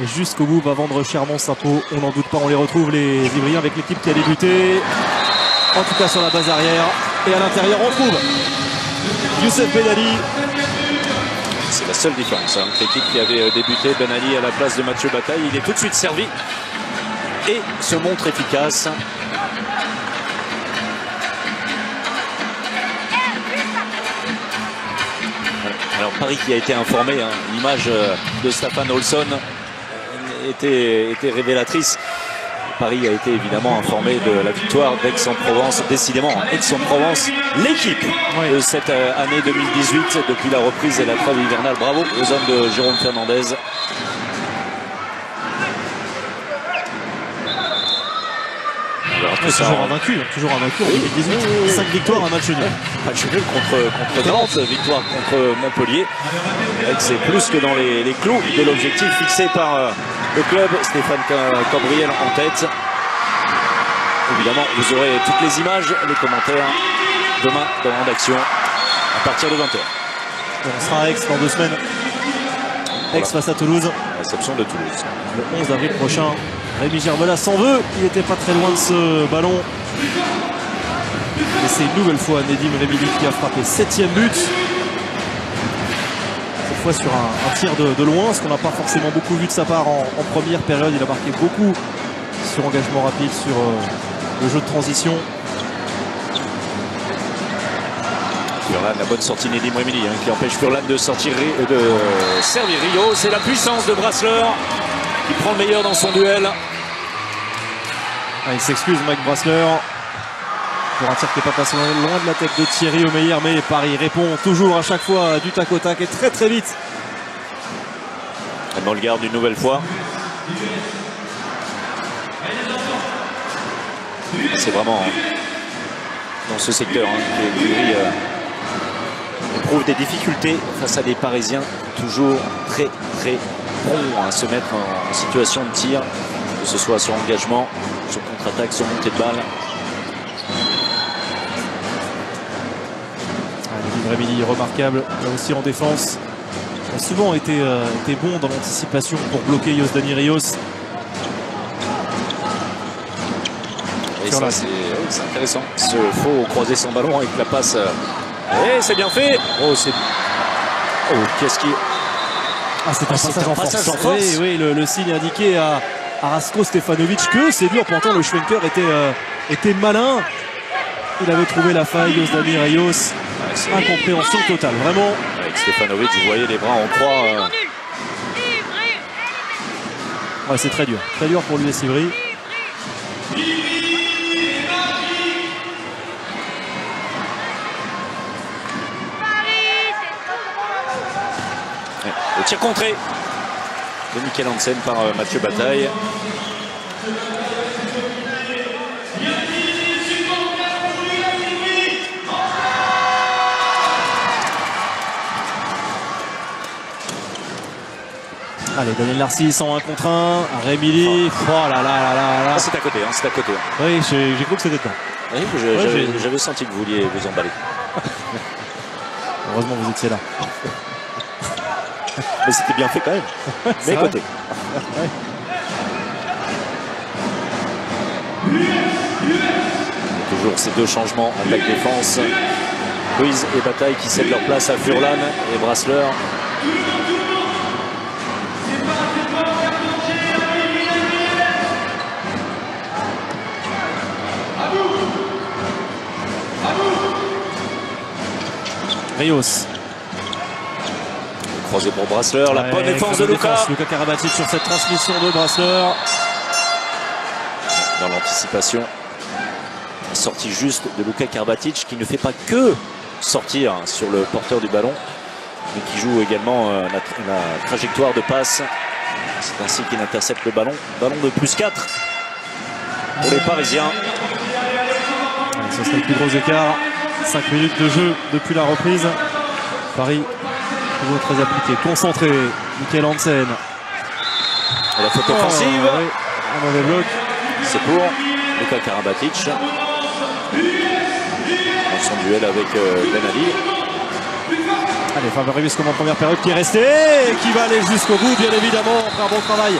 et jusqu'au bout, va vendre chèrement sa peau. On n'en doute pas, on les retrouve les Ivriens avec l'équipe qui a débuté, en tout cas sur la base arrière. Et à l'intérieur, on trouve Youssef Ben Ali. C'est la seule différence entre l'équipe qui avait débuté, Ben Ali à la place de Mathieu Bataille. Il est tout de suite servi et se montre efficace. Alors Paris qui a été informé, hein, l'image de Staffan Olsson était révélatrice. Paris a été évidemment informé de la victoire d'Aix-en-Provence. Décidément, Aix-en-Provence, l'équipe de cette année 2018 depuis la reprise et la trêve hivernale. Bravo aux hommes de Jérôme Fernandez. Toujours invaincu en 2018. 5 victoires, un match nul. Match nul contre Nantes, victoire contre Montpellier. C'est plus que dans les clous de l'objectif fixé par le club. Stéphane Cambriel en tête. Évidemment, vous aurez toutes les images, les commentaires demain dans la rédaction à partir de 20h. On sera à Aix dans 2 semaines. Aix face à Toulouse. Réception de Toulouse. Le 11 avril prochain. Rémi Gervela s'en veut. Il n'était pas très loin de ce ballon. Et c'est une nouvelle fois Nedim Remili qui a frappé 7e but. Cette fois sur un tir de loin, ce qu'on n'a pas forcément beaucoup vu de sa part en première période. Il a marqué beaucoup sur engagement rapide, sur le jeu de transition. Furlan, la bonne sortie Nedim Remili qui empêche Furlan de servir Rio. C'est la puissance de Brassler qui prend le meilleur dans son duel. Il s'excuse, Mike Brassler, pour un tir qui n'est pas passé loin de la tête de Thierry Omeyer, mais Paris répond toujours à chaque fois du tac au tac et très très vite. On le garde une nouvelle fois. C'est vraiment dans ce secteur que Ivry éprouve des difficultés face à des Parisiens toujours très très bons à se mettre en situation de tir, que ce soit sur engagement, sur contre-attaque, sur montée de balle. Remili remarquable, là aussi en défense. Il a souvent été bon dans l'anticipation pour bloquer Yozdani Rios. Et ça, c'est intéressant. Ce faux croisé sans ballon avec la passe. Et c'est bien fait. Oh, c'est. Oh, qu'est-ce qui. Ah, c'est un passage en force. Oui, le signe indiqué à Rasko Stefanovic que c'est dur. Pourtant, le Schwenker était malin. Il avait trouvé la faille. Yozdani Rios. Incompréhension totale, vraiment. Avec Stefanovic, vous voyez les bras en croix. Ouais, c'est très dur pour l'US Ivry. tir contré de Mikkel Hansen par Mathieu Bataille. Allez, Daniel Narcisse en 1 contre 1. Rémilly. Oh là là là là là. Ah, c'est à côté, hein, c'est à côté. Oui, j'ai cru que c'était dedans. Oui, j'avais senti que vous vouliez vous emballer. Heureusement vous étiez là. Mais c'était bien fait quand même. Mais côté. Ouais. Toujours ces deux changements en attaque-défense. Ruiz et Bataille qui cèdent leur place à Furlan et Brassler. Rios. Croisé pour Brassler, la bonne défense de Luka. Luka Karabatic sur cette transmission de Brassler. Dans l'anticipation. Sortie juste de Luka Karabatic qui ne fait pas que sortir sur le porteur du ballon, mais qui joue également la trajectoire de passe. C'est ainsi qu'il intercepte le ballon. Ballon de +4 pour les Parisiens. Ce serait le plus gros écart. 5 minutes de jeu depuis la reprise. Paris toujours très appliqué, concentré. Mikkel Hansen. Et la faute offensive. Oui. Un mauvais bloc. C'est pour Luka Karabatic. Dans son duel avec Ben Ali. Allez, Fabregas comme en première période qui est resté et qui va aller jusqu'au bout, bien évidemment, après un bon travail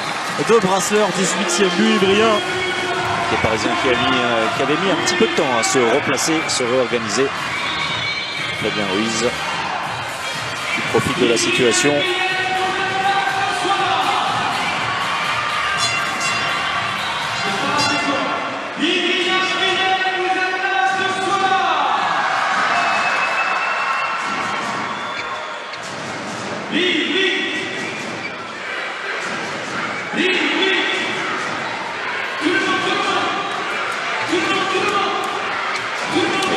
de Brassler, 18e but ivrien. Les Parisiens qui avaient mis un petit peu de temps à se replacer, se réorganiser. Fabien Ruiz qui profite de la situation.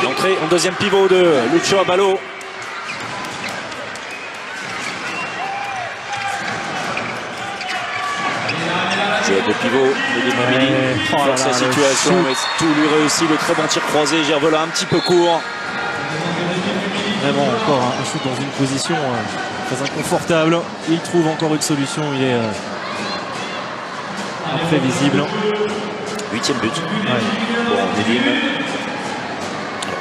L'entrée en deuxième pivot de Lucio Abalo. Jeu de pivot de Mimini. Force la situation, mais tout lui réussit. Le très bon tir croisé. Gervelas un petit peu court. Vraiment encore un shoot dans une position très inconfortable. Il trouve encore une solution. Il est imprévisible. 8e but pour Nedim.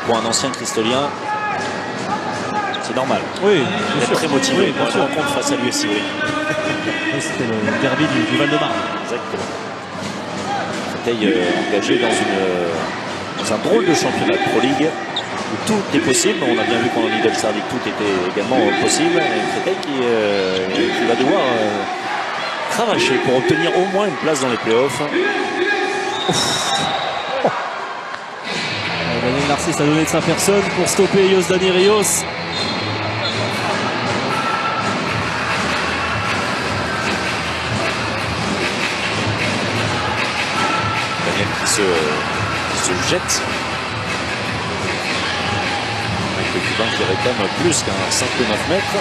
Pour un ancien cristolien, c'est normal. Oui, il est très motivé pour une rencontre face à l'UFC. Oui. C'était le derby du Val-de-Marne. Exactement. Créteil engagé dans un drôle de championnat de Pro League où tout est possible. On a bien vu pendant l'Idol Star League, tout était également possible. Et Créteil qui va devoir cravacher pour obtenir au moins une place dans les playoffs. Daniel Narcisse a donné de sa personne pour stopper Yozdani Rios. Daniel qui se jette. Avec le Cubain qui réclame plus qu'un simple 9 mètres.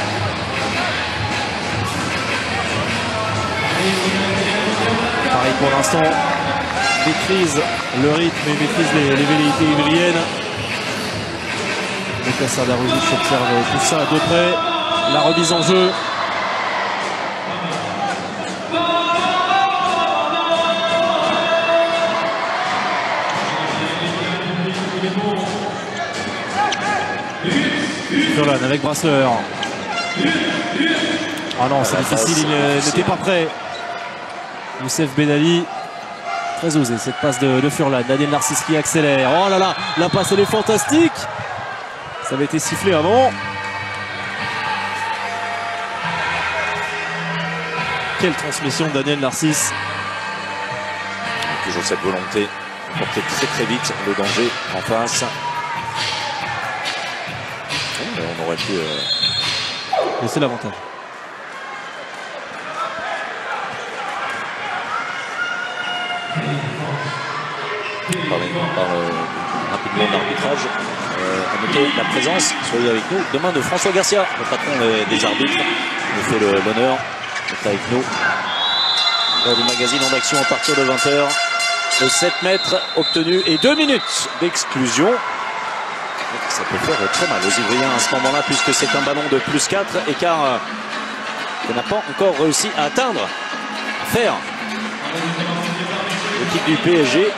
Pareil pour l'instant. Maîtrise le rythme et maîtrise les velléités ivriennes. Lucas Sardaruzic observe tout ça de près. La remise en jeu. Furlan avec Brassler. Ah non, c'est difficile, il n'était pas prêt. Youssef Ben Ali. Très osé cette passe de Furlan. Daniel Narcisse qui accélère. Oh là là, la passe elle est fantastique. Ça avait été sifflé avant. Quelle transmission de Daniel Narcisse. Toujours cette volonté de porter très très vite le danger en face. On aurait pu laisser l'avantage. Par rapidement l'arbitrage. À noter la présence, soyez avec nous, demain de François Garcia, le patron des arbitres, nous fait l'honneur d'être avec nous lors du magazine En Action à partir de 20h. Le 7 mètres obtenu et 2 minutes d'exclusion. Ça peut faire très mal aux Ivriens à ce moment-là, puisque c'est un ballon de +4, écart qu'on n'a pas encore réussi à atteindre, à faire. L'équipe du PSG.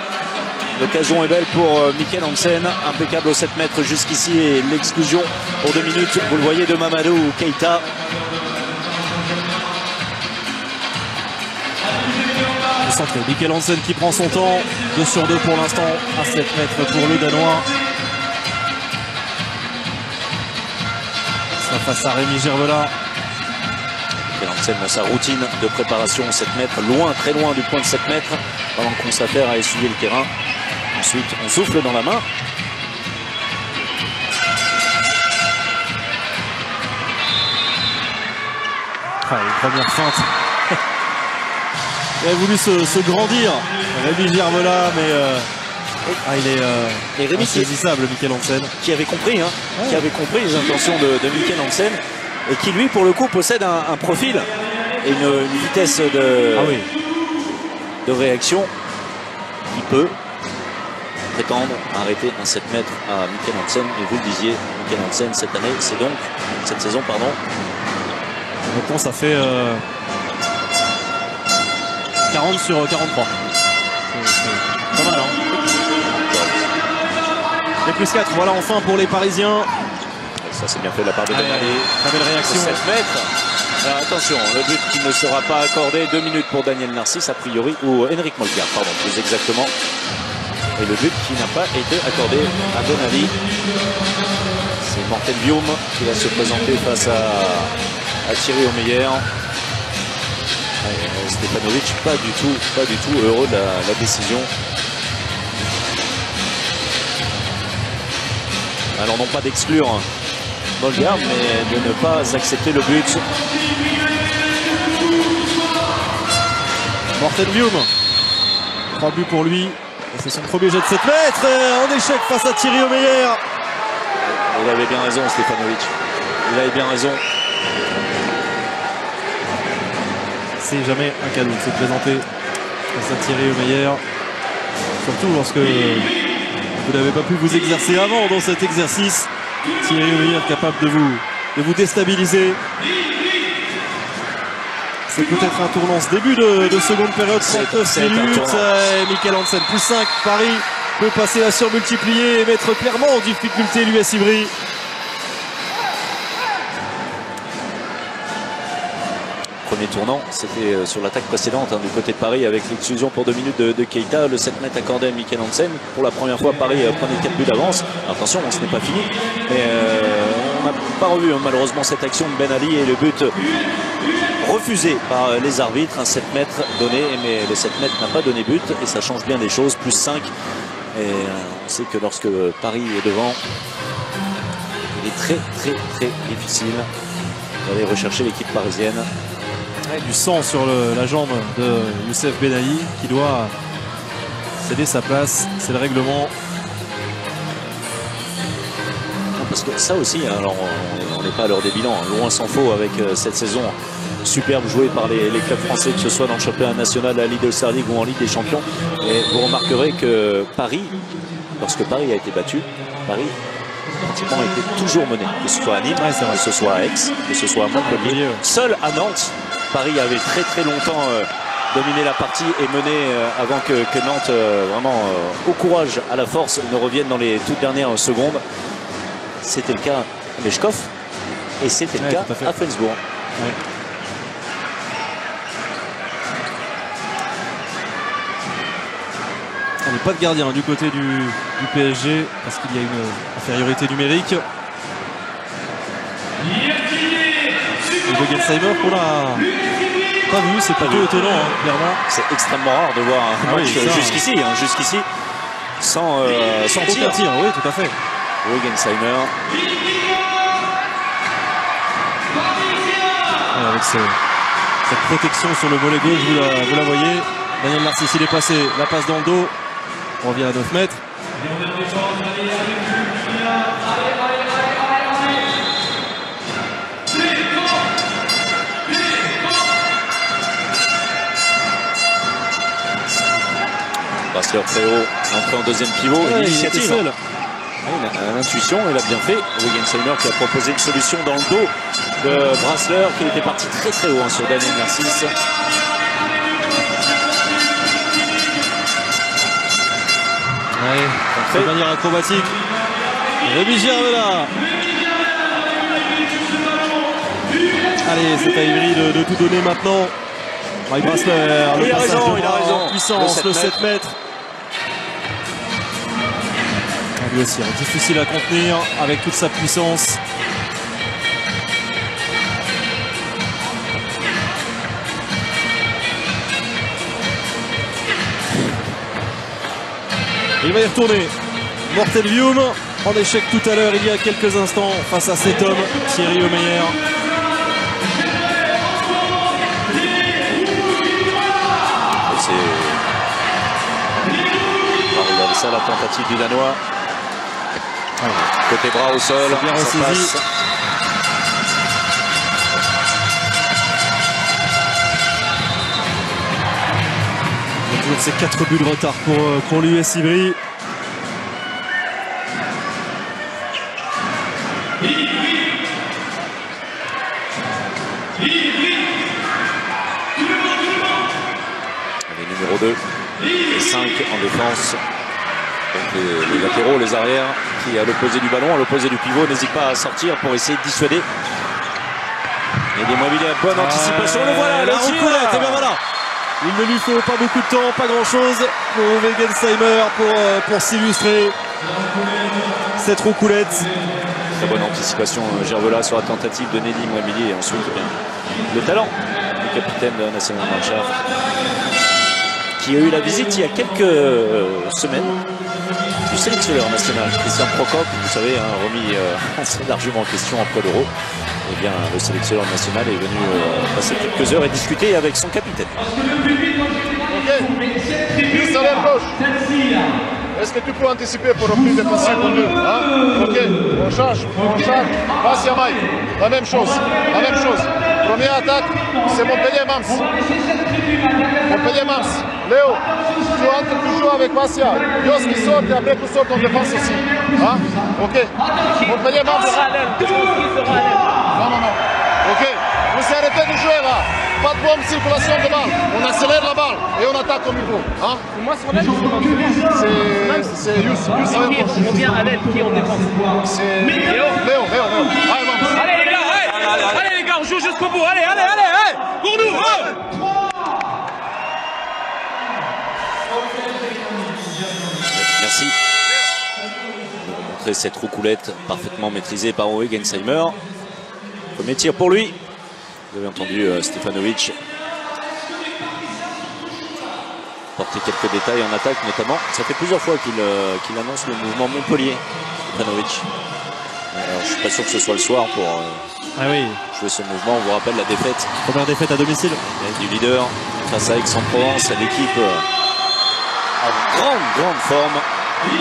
L'occasion est belle pour Mikkel Hansen, impeccable au 7 mètres jusqu'ici, et l'exclusion pour 2 minutes, vous le voyez, de Mamadou Keita. Centré. Mikkel Hansen qui prend son temps, 2 sur 2 pour l'instant, à 7 mètres pour le Danois. Ça face à Rémi Gervela. Mikkel Hansen dans sa routine de préparation 7 mètres, loin, très loin du point de 7 mètres, pendant qu'on s'affaire à essuyer le terrain. Ensuite, on souffle dans la main. Une première feinte. Il a voulu se grandir, Rémi Gervela, mais il est insaisissable, Mikkel Hansen. Qui avait compris, qui avait compris les intentions de Mikkel Hansen, et qui lui, pour le coup, possède un profil et une vitesse de réaction qui peut prétendre arrêter un 7 mètres à Mikkel Hansen. Et vous le disiez, Mikkel Hansen cette année, c'est donc cette saison, pardon. Maintenant, ça fait 40 sur 43. C'est pas mal, Et +4, voilà enfin pour les Parisiens. Ça c'est bien fait de la part de Ben Ali. Très belle réaction. 7 mètres. Alors, attention, le but qui ne sera pas accordé, 2 minutes pour Daniel Narcisse a priori, ou Henrik Molgaard, pardon, plus exactement. Et le but qui n'a pas été accordé à Ben Ali. C'est Morten Bium qui va se présenter face à Thierry Omeyer. Stefanovic pas du tout heureux de la décision. Alors non pas d'exclure Molgaard, mais de ne pas accepter le but. Morten Bium, 3 buts pour lui. C'est son premier jet de 7 mètres en échec face à Thierry Omeyer. Il avait bien raison, Stefanovic. Il avait bien raison. C'est jamais un cadeau de se présenter face à Thierry Omeyer. Surtout lorsque vous n'avez pas pu vous exercer avant dans cet exercice. Thierry Omeyer capable de vous déstabiliser. C'est peut-être un tournant ce début de seconde période. 39 minutes. Mikkel Hansen +5. Paris peut passer à surmultiplier et mettre clairement en difficulté l'US Ivry. Premier tournant, c'était sur l'attaque précédente du côté de Paris avec l'exclusion pour 2 minutes de Keita. Le 7 mètres accordé à Mikkel Hansen. Pour la première fois, Paris prenait 4 buts d'avance. Attention, ce n'est pas fini. Mais on n'a pas revu malheureusement cette action de Ben Ali et le but refusé par les arbitres. Un 7 mètres donné, mais le 7 mètres n'a pas donné but et ça change bien des choses. +5. Et on sait que lorsque Paris est devant, il est très difficile d'aller rechercher l'équipe parisienne. Du sang sur la jambe de Youssef Benahi qui doit céder sa place. C'est le règlement. Parce que ça aussi, alors on n'est pas à l'heure des bilans, loin s'en faut avec cette saison superbe jouée par les clubs français, que ce soit dans le championnat national, la Ligue Star League ou en Ligue des Champions. Et vous remarquerez que Paris, lorsque Paris a été battu, Paris pratiquement a été toujours mené, que ce soit à Nîmes, que ce soit à Aix, que ce soit à Montpellier. Seul à Nantes, Paris avait très longtemps dominé la partie et mené avant que Nantes, vraiment au courage, à la force, ne revienne dans les toutes dernières secondes. C'était le cas à Meshkov et c'était le cas à Flensbourg. On n'est pas de gardien du côté du PSG parce qu'il y a une infériorité numérique. Et de Gensheimer qu'on a pas vu, c'est plutôt étonnant, clairement. C'est extrêmement rare de voir un match jusqu'ici sans tir. Oui, tout à fait. Oui, Gensheimer. Avec cette protection sur le volet gauche, vous la voyez. Daniel Narcisse, il est passé, la passe dans le dos. On revient à 9 mètres. Brasler très haut, entrée en deuxième pivot, Ouais, l'initiative. L'intuition, il a bien fait. Weggensheimer qui a proposé une solution dans le dos de Brasler qui était parti très très haut sur Daniel Narcisse. Ouais, de manière acrobatique. Rémi Gervela. Allez, c'est à Ivry de tout donner maintenant. Mike Brasler, le passage de bras en puissance, le 7 mètres. Lui aussi, difficile à contenir avec toute sa puissance. Il va y retourner. Mortelvium en échec tout à l'heure il y a quelques instants face à cet homme, Thierry Omeyer. Regardez ça, la tentative du Danois. Côté bras au sol, bien ressaisi. Il y a toujours ces 4 buts de retard pour l'US Ivry. Les numéros 2 et 5 en défense. Donc les latéraux, les arrières qui à l'opposé du ballon, à l'opposé du pivot, n'hésitent pas à sortir pour essayer de dissuader. Et des Moimillet, bonne anticipation, le voilà, la roucoulette, et bien voilà. Il ne lui faut pas beaucoup de temps, pas grand chose pour Weggensheimer pour s'illustrer. Cette roucoulette. Très bonne anticipation, Gervela sur la tentative de Nelly Moimillet et ensuite bien, le talent du capitaine de la National Mannschaft qui a eu la visite il y a quelques semaines du sélectionneur national Christian Prokop, vous savez, remis assez largement en question après l'Euro. Eh bien, le sélectionneur national est venu passer quelques heures et discuter avec son capitaine. Ok, juste à l'air gauche. Est-ce que tu peux anticiper pour repris défensif pour deux, hein? Ok, on change. Passe à Mike, la même chose. Première attaque, c'est Montpellier-Mams. Montpellier-Mams. Léo, tu entres toujours avec Vassia. Yos qui sort et après tu sors en défense aussi. Hein? Ok. Montpellier-Mams. Non. Ok. Vous arrêtez de jouer là. Pas de bonne circulation de balle. On accélère la balle et on attaque au niveau. Hein? Moi sur l'aile, c'est Yus. on vient à l'aile qui est en défense. C'est Léo. Allez les gars, allez les gars, on joue jusqu'au bout. Allez, pour nous. Merci. Montrer cette roucoulette parfaitement maîtrisée par Weggensheimer. Premier tir pour lui. Vous avez entendu Stefanovic porter quelques détails en attaque notamment. Ça fait plusieurs fois qu'il annonce le mouvement Montpellier, Stefanovic. Alors, je ne suis pas sûr que ce soit le soir pour jouer ce mouvement. On vous rappelle la défaite. Première défaite à domicile. Du leader face à Aix-en-Provence, à l'équipe en grande forme depuis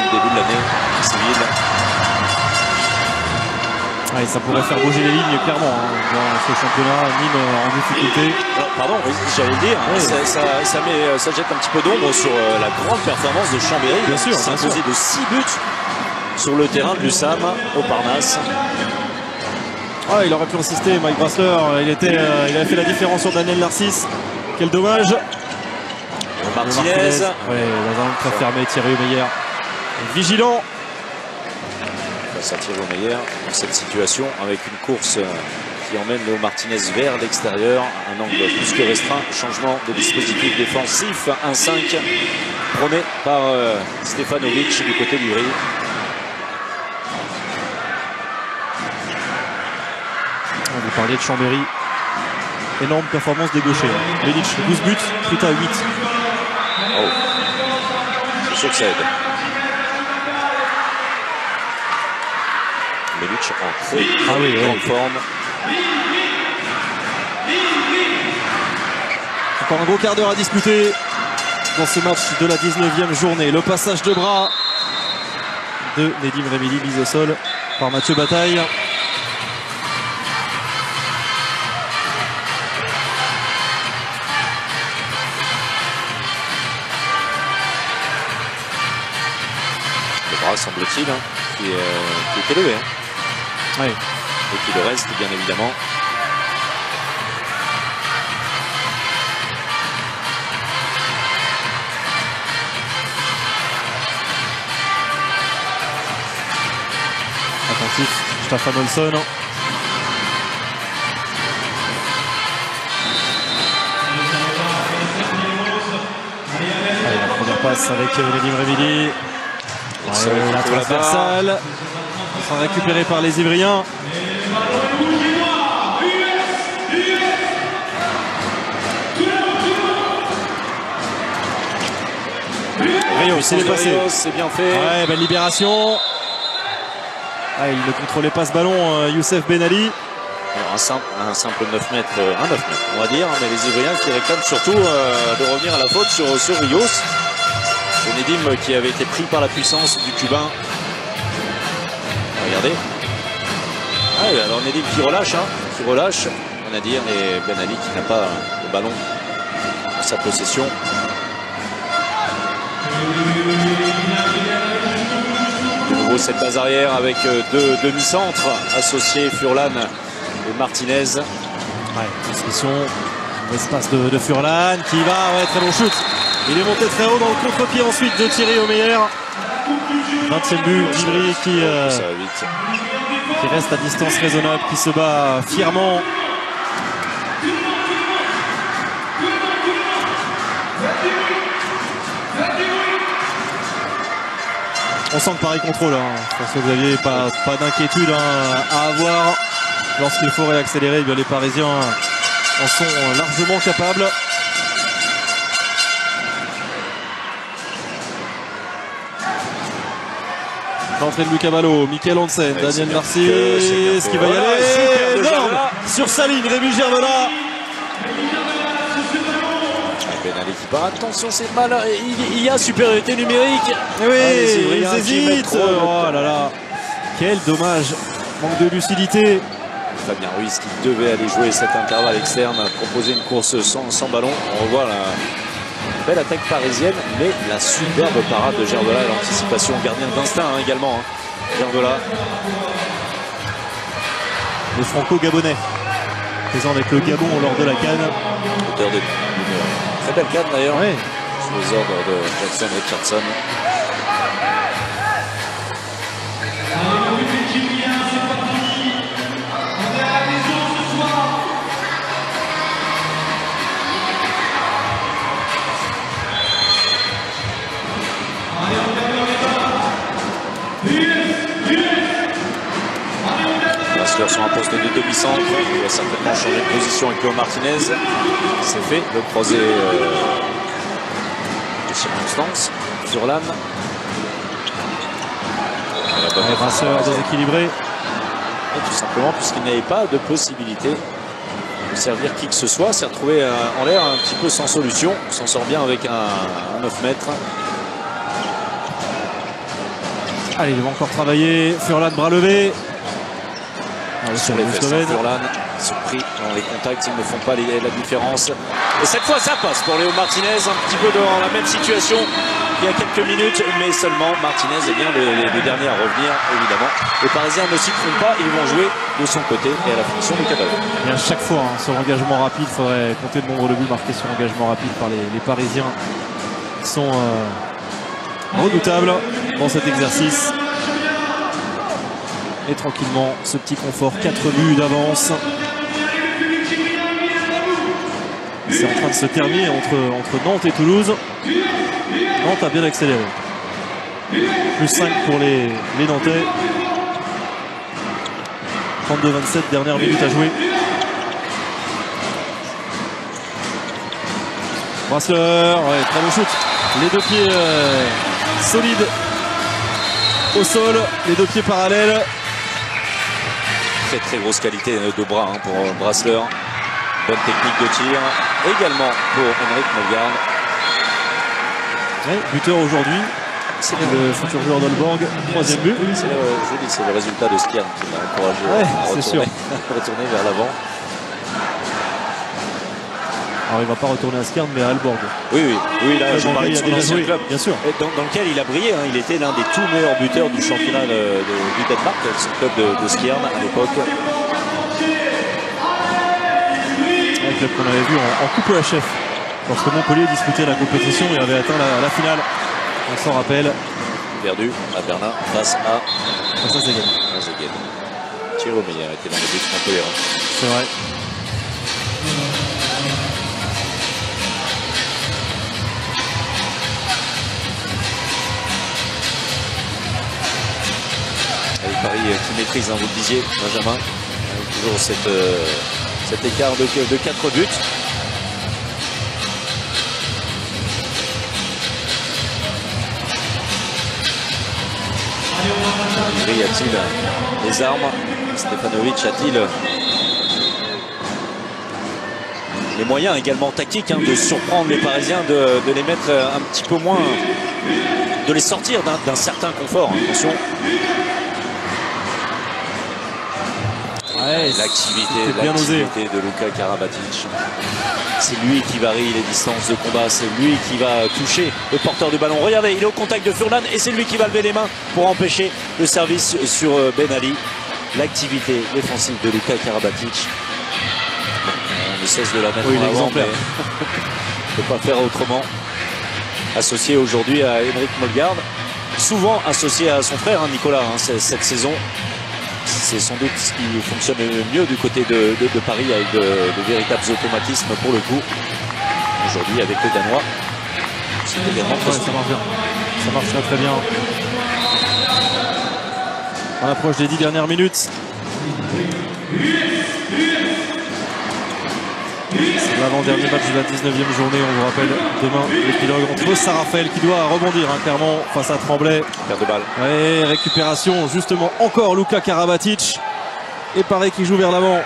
le début de l'année civile. Ouais, ça pourrait faire bouger les lignes clairement dans ce championnat. Nîmes en difficulté. Alors, pardon, j'allais le dire, ça jette un petit peu d'ombre sur la grande performance de Chambéry. Bien sûr, c'est imposé de 6 buts sur le terrain de l'USAM au Parnasse. Il aurait pu insister, Mike Brasler. Il avait fait la différence sur Daniel Narcisse. Quel dommage. Martinez. Dans un très fermé, Thierry Omeyer. Vigilant. Ça tire au meilleur dans cette situation avec une course qui emmène Léo Martinez vers l'extérieur. Un angle plus que restreint. Changement de dispositif défensif. 1-5 prôné par Stefanovic du côté du Riz. On vous parlait de Chambéry. Énorme performance des gauchers. Medic, 12 buts, Truta 8. Oh. C'est sûr que ça aide. Medic en très grande forme. Encore un gros quart d'heure à disputer dans ce match de la 19e journée. Le passage de bras de Nedim Remili, mise au sol par Mathieu Bataille. bras, semble-t-il, hein, qui est élevé. Hein. Oui. Et qui le reste, bien évidemment. Attentif, Staffan Olsson. Allez, la première passe avec Nedim Remili. La transversale sera récupérée par les Ivriens. Rios, il est passé. C'est bien fait. Ouais, belle libération. Ah, il ne contrôlait pas ce ballon, Youssef Ben Ali. Alors un simple 9 mètres, un 9 mètres, on va dire, mais les Ivriens qui réclament surtout de revenir à la faute sur Rios. C'est Nedim qui avait été pris par la puissance du Cubain. Regardez. Ah, alors Nedim qui relâche, on va dire, et Ben Ali qui n'a pas le ballon en sa possession. De nouveau cette base arrière avec deux demi-centres associés, Furlan et Martinez. Ouais, transmission, l'espace de Furlan qui va, ouais, très bon shoot. Il est monté très haut dans le contre-pied ensuite de Thierry Omeyer. 20e but d'Ivry qui reste à distance raisonnable, qui se bat fièrement. On sent que pareil contrôle, hein. François Xavier, pas d'inquiétude à avoir. Lorsqu'il faut réaccélérer, eh bien, les Parisiens en sont largement capables. L'entrée de Lucas Ballot, Michael Hansen, Daniel Narcisse qui va y aller. Énorme sur sa ligne, Rémi Gervela. Ben Ali qui part, attention, c'est mal, il y a supériorité numérique. Oui, ils hésitent. Oh là là, quel dommage, manque de lucidité. Fabien Ruiz qui devait aller jouer cet intervalle externe, proposer une course sans ballon. On revoit la belle attaque parisienne, mais la superbe parade de Gervela et l'anticipation, gardien d'instinct également. Gervela. Le franco-gabonais, présent avec le Gabon lors de la CAN. Auteur d'une très belle CAN d'ailleurs, oui. Sous les ordres de Jackson Richardson. Sur un poste de demi-centre, il va certainement changer de position avec Léo Martinez. C'est fait, le croisé de circonstance. Furlan. Les brasseurs déséquilibrés. Et tout simplement, puisqu'il n'y avait pas de possibilité de servir qui que ce soit, s'est retrouvé en l'air un petit peu sans solution. On s'en sort bien avec un 9 mètres. Allez, il va encore travailler. Furlan, bras levé. Sur les fesses, Furlan, surpris dans les contacts, ils ne font pas la différence. Et cette fois, ça passe pour Léo Martinez, un petit peu dans la même situation qu'il y a quelques minutes, mais seulement Martinez est bien le dernier à revenir, évidemment. Les Parisiens ne s'y trompent pas, ils vont jouer de son côté et à la finition du Cabal. Et à chaque fois, sur engagement rapide, il faudrait compter le nombre de buts marqués sur engagement rapide par les Parisiens qui sont redoutables dans cet exercice. Et tranquillement, ce petit confort, 4 buts d'avance. C'est en train de se terminer entre Nantes et Toulouse. Nantes a bien accéléré. Plus 5 pour les Nantais. 32-27, dernière minute à jouer. Brassler, ouais, très bon shoot. Les deux pieds solides au sol, les deux pieds parallèles. Très grosse qualité de bras pour Brassler. Bonne technique de tir également pour Henrik Melgarn. Ouais, buteur aujourd'hui, c'est le futur joueur d'Olborg, 3e but. C'est le résultat de Skjern qui l'a encouragé à retourner vers l'avant. Alors il ne va pas retourner à Skjern, mais à Aalborg. Oui, là je parlais de son ancien club, bien sûr. Dans lequel il a brillé. Hein. Il était l'un des tout meilleurs buteurs du championnat du Danemark, son club de Skjern à l'époque. Un club qu'on avait vu en Coupe EHF. Lorsque Montpellier disputait la compétition et avait atteint la finale. On s'en rappelle. Perdu à Berlin face à Zegen. Thierry Omeyer était dans les buts Montpellier. C'est vrai. Avec Paris qui maîtrise, hein, vous le disiez, Benjamin. Avec toujours cet écart de 4 buts. Ivry a-t-il les armes? Stefanovic a-t-il les moyens également tactiques, hein, de surprendre les Parisiens, de les mettre un petit peu moins, de les sortir d'un certain confort, hein, attention. Ouais, l'activité de Luka Karabatic. C'est lui qui varie les distances de combat, c'est lui qui va toucher le porteur du ballon. Regardez, il est au contact de Furlan et c'est lui qui va lever les mains pour empêcher le service sur Ben Ali. L'activité défensive de Luka Karabatic. On ne cesse de la mettre en avant, mais on ne peut pas faire autrement. Associé aujourd'hui à Henrik Molgaard, souvent associé à son frère, hein, Nicolas, hein, cette saison. C'est sans doute ce qui fonctionne le mieux du côté de Paris, avec de véritables automatismes pour le coup. Aujourd'hui avec le Danois, c'est également très ça marche bien. Ça marche très bien. On approche des 10 dernières minutes. C'est l'avant-dernier match de la 19e journée. On vous rappelle demain l'épilogue entre Saint-Raphaël qui doit rebondir, hein, clairement face à Tremblay. Perte de balle. Ouais, récupération justement encore Luka Karabatic. Et Paris qui joue vers l'avant.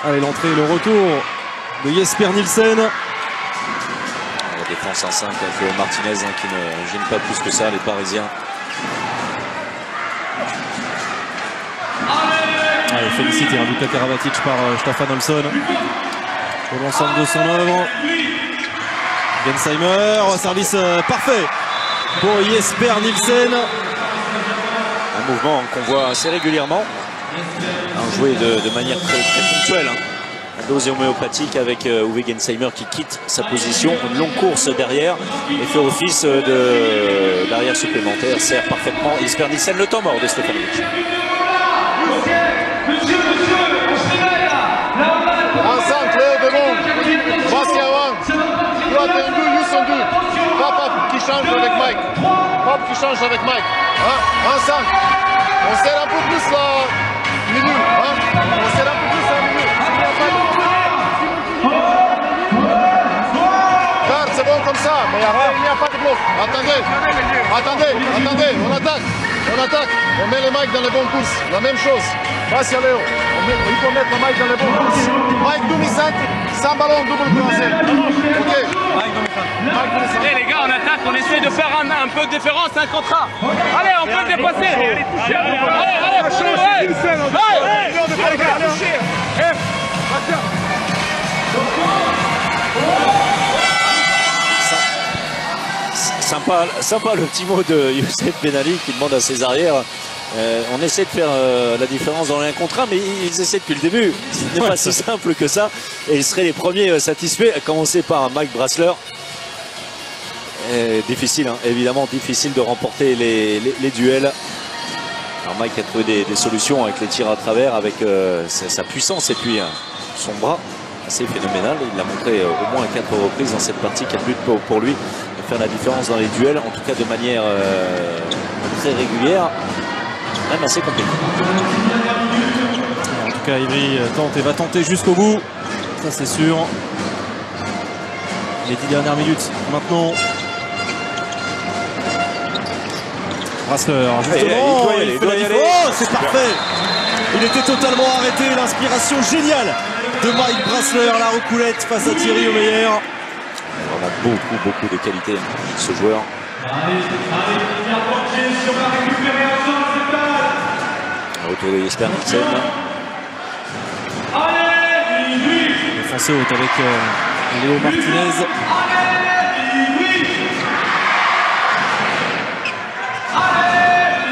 Allez, l'entrée et le retour de Jesper Nielsen. La défense en 5 avec Martinez, hein, qui ne gêne pas plus que ça les Parisiens. Allez, félicité hein, Luka Karabatic par Staffan Olsson pour l'ensemble de son œuvre. Gensheimer, service parfait pour Jesper Nielsen. Un mouvement qu'on voit assez régulièrement, joué de manière très ponctuelle. Hein. Un dose homéopathique avec Uwe Gensheimer qui quitte sa position. Une longue course derrière et fait office d'arrière supplémentaire. Sert parfaitement Jesper Nielsen, le temps mort de Stefanovic. Ensemble, Léo devant, Bassi avant. Nous attendons, nous sommes deux. Papa qui change avec Mike. Papa qui change avec Mike. Hein? Ensemble. On serre un peu plus la milieu. Hein? On serre un peu plus la milieu. Car c'est bon comme ça, mais il n'y a pas de bloc. Attendez, on attaque. On met les Mike dans les bonnes courses. La même chose. Bassi à Léo. Il faut mettre le Mike dans les bonnes courses. Mike demi-centre, sans ballon, double croisé. Ok. Hey, les gars, on attaque, on essaie de faire un peu de différence, un contrat. Allez, on peut le dépasser. Allez, Sympa le petit mot de Youssef Ben Ali qui demande à ses arrières. On essaie de faire la différence dans l'un contre un, mais ils essaient depuis le début. Ce n'est pas si simple que ça. Et ils seraient les premiers satisfaits, à commencer par Mike Brasler. Difficile, hein, évidemment, difficile de remporter les duels. Alors Mike a trouvé des solutions avec les tirs à travers, avec sa puissance et puis son bras assez phénoménal. Il l'a montré au moins à 4 reprises dans cette partie. 4 buts pour lui. De faire la différence dans les duels, en tout cas de manière très régulière. Même assez compliqué. En tout cas, Ivry tente et va tenter jusqu'au bout. Ça, c'est sûr. Les 10 dernières minutes maintenant. Brasler, justement, il doit y aller. Oh, c'est parfait. Il était totalement arrêté. L'inspiration géniale de Mike Brasler, la recoulette face à Thierry Omeyer. On a beaucoup de qualité, ce joueur. Retour de Jesper Nielsen. Défensé haute avec Léo Martinez.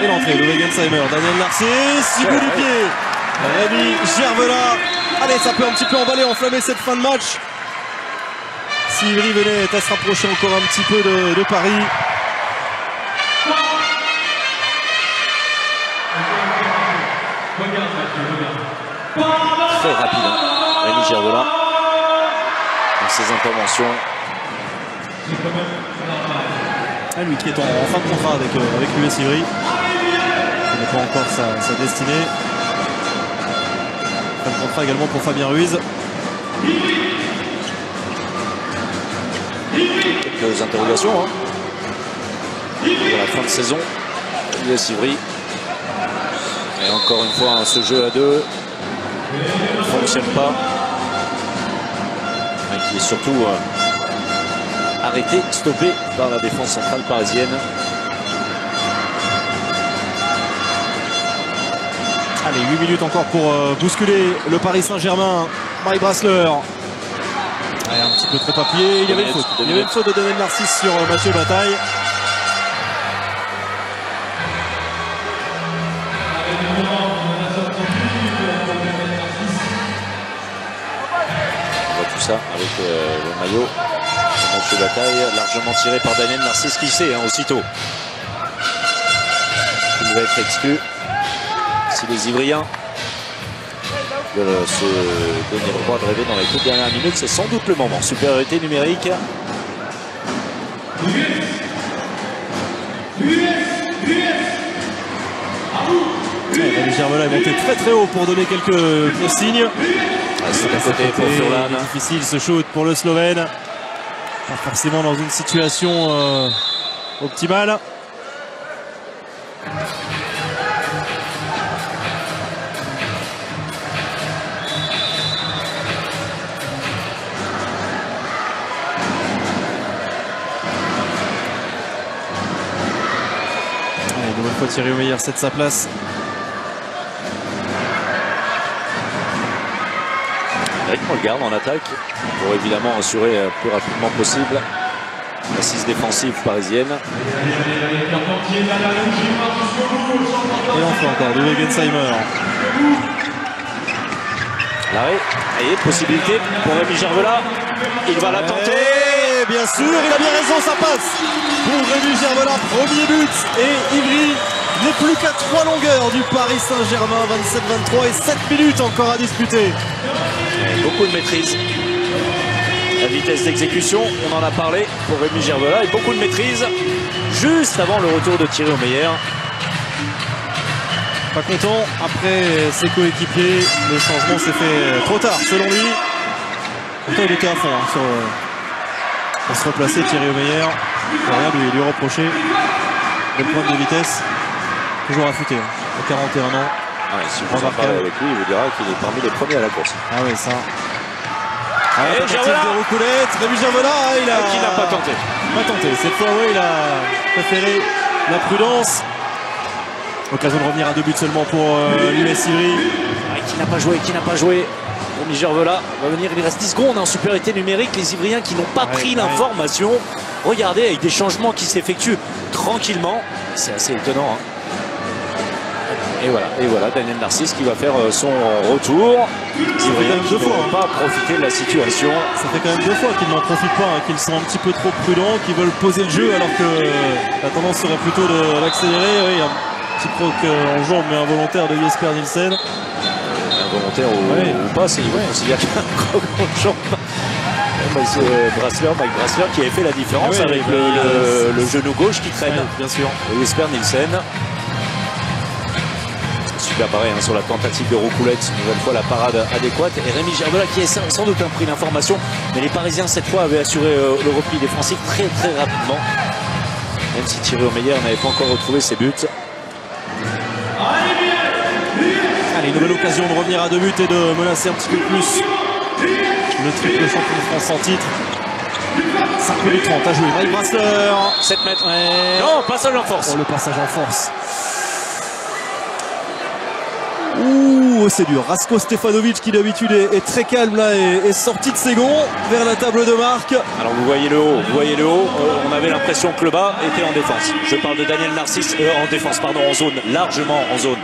Et l'entrée de Wegensheimer, Daniel Narcisse, du bout du pied. Rémi Gervela. Allez, ça peut un petit peu emballer, enflammer cette fin de match. Si Ivry venait à se rapprocher encore un petit peu de Paris. Très rapide, hein. Rémi Gervela dans ses interventions. Lui qui est en fin de contrat avec l'US Ivry. Il n'a pas encore sa destinée. Fin de contrat également pour Fabien Ruiz. Quelques interrogations hein. Pour la fin de saison. l'US Ivry. Et encore une fois, ce jeu à deux ne fonctionne pas. Qui est surtout arrêté, stoppé par la défense centrale parisienne. Allez, 8 minutes encore pour bousculer le Paris Saint-Germain. Mike Brassler. Allez, un petit peu trop appuyé. Il y avait une faute. Il y avait une faute de Daniel Narcisse sur Mathieu Bataille. Ça avec le maillot de Mathieu Bataille, largement tiré par Daniel Narcisse qui sait aussitôt qu'il va être exclu. Si les Ivriens veulent se donner le droit de rêver dans les toutes dernières minutes, c'est sans doute le moment. Supériorité numérique. Rémi Gervela est monté très très haut pour donner quelques consignes. C'est à côté pour Furlan. Difficile ce shoot pour le Slovène. Pas forcément dans une situation optimale. Allez, nouvelle fois Thierry Omeyer cède sa place. On le garde en attaque pour évidemment assurer le plus rapidement possible l'assise défensive parisienne. Et l'enfant encore de Wegensheimer. L'arrêt, et possibilité pour Rémi Gervela. Il va la tenter. Et bien sûr, il a bien raison, ça passe pour Rémi Gervela. Premier but et Ivry n'est plus qu'à 3 longueurs du Paris Saint-Germain. 27-23 et 7 minutes encore à disputer. Beaucoup de maîtrise. La vitesse d'exécution, on en a parlé pour Rémi Gervela, et beaucoup de maîtrise juste avant le retour de Thierry Omeyer. Pas content après ses coéquipiers, le changement s'est fait trop tard selon lui. Pourtant il était à fond pour se replacer. Thierry Omeyer, il rien lui reprocher. Belle pointe de vitesse, toujours affûté, à 41 ans. Ouais, si vous en parlez avec lui, il vous dira qu'il est parmi les premiers à la course. Ah oui, ça. Et Gervela de Roucoulette, Rémi Gervela, qui n'a pas tenté. Pas tenté. Cette fois, oui, il a préféré la prudence. Occasion de revenir à 2 buts seulement pour l'US Ivry. Qui n'a pas joué. Rémi Gervela va venir, il reste 10 secondes en supériorité numérique. Les Ivriens qui n'ont pas pris l'information. Regardez, avec des changements qui s'effectuent tranquillement. C'est assez étonnant. Hein. Et voilà, Daniel Narcisse qui va faire son retour. Ça fait quand même 2 fois. Pas profiter de la situation. Ça fait quand même 2 fois qu'ils n'en profitent pas, qu'ils sont un petit peu trop prudents, qu'ils veulent poser le jeu alors que la tendance serait plutôt de l'accélérer. Oui, un petit croc en jambe mais involontaire de Jesper Nielsen. Involontaire ou pas, c'est il y a un croc en jambe. Mike Brassler qui avait fait la différence avec le genou gauche qui traîne. Bien sûr. Jesper Nielsen. Super pareil sur la tentative de Roucoulette, une nouvelle fois la parade adéquate. Et Rémi Gervela qui a sans doute pris l'information, mais les Parisiens cette fois avaient assuré le repli défensif très très rapidement. Même si Thierry Omeyer n'avait pas encore retrouvé ses buts. Allez, nouvelle occasion de revenir à 2 buts et de menacer un petit peu plus le triple champion de France en titre. 5 minutes 30 à jouer. Mike Brassler. 7 mètres. Ouais. Non, passage en force. Oh, le passage en force. nouveau c'est dur. Rasko Stefanovic qui d'habitude est très calme là est sorti de ses gonds vers la table de marque. Alors vous voyez le haut, on avait l'impression que le bas était en défense. Je parle de Daniel Narcisse en défense, pardon, en zone, largement en zone.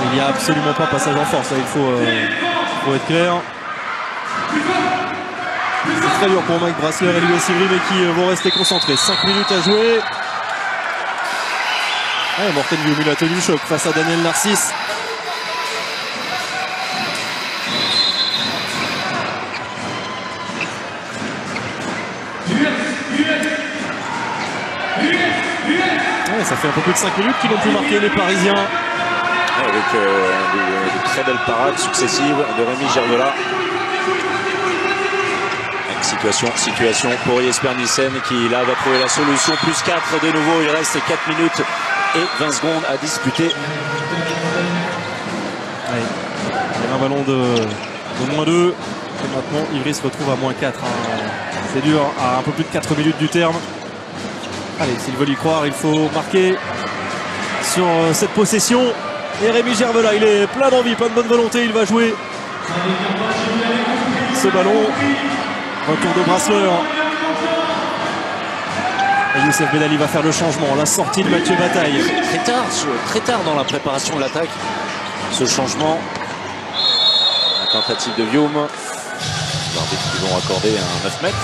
Il n'y a absolument pas passage en force, là, il faut être clair. C'est très dur pour Mike Brassler et l'US Ivry, mais qui vont rester concentrés. 5 minutes à jouer. Ouais, Morten Guillaume a tenu le choc face à Daniel Narcisse. Ouais, ça fait un peu plus de 5 minutes qu'ils n'ont plus marqué les Parisiens. Avec de très belles parades successives de Rémi Gervelat. Situation pour Jesper Nielsen qui là va trouver la solution. Plus 4 de nouveau, il reste 4 minutes et 20 secondes à disputer. Ouais. Il y a un ballon de moins 2. Et maintenant Ivry se retrouve à moins 4. C'est dur à un peu plus de 4 minutes du terme. Allez, s'ils veulent y croire, il faut marquer sur cette possession. Et Rémi Gervelat, il est plein d'envie, plein de bonne volonté. Il va jouer ce ballon. Retour de Brassler. Et Youssef Benali va faire le changement. La sortie de Mathieu Bataille. Très tard dans la préparation de l'attaque. Ce changement. La tentative de Vium. L'arbitre qui vont accorder un 9 mètres.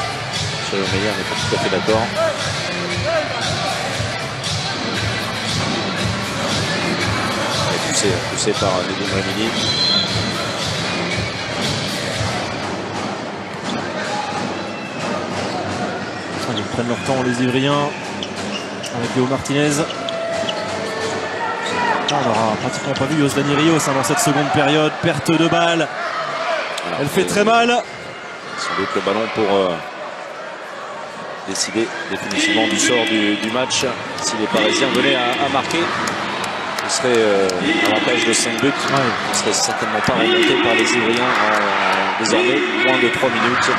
Sur le meilleur n'est pas tout à fait d'accord. Poussé par Nedim Remini. Ils prennent leur temps les Ivriens avec Léo Martinez. On n'aura pratiquement pas vu Yozdani Rios dans cette seconde période. Perte de balle. Elle fait très mal. Sans doute le ballon pour décider définitivement du sort du match. Si les Parisiens venaient à marquer, ce serait un avantage de 5 buts. Ouais. Ce ne serait certainement pas remonté par les Ivriens en désormais moins de 3 minutes.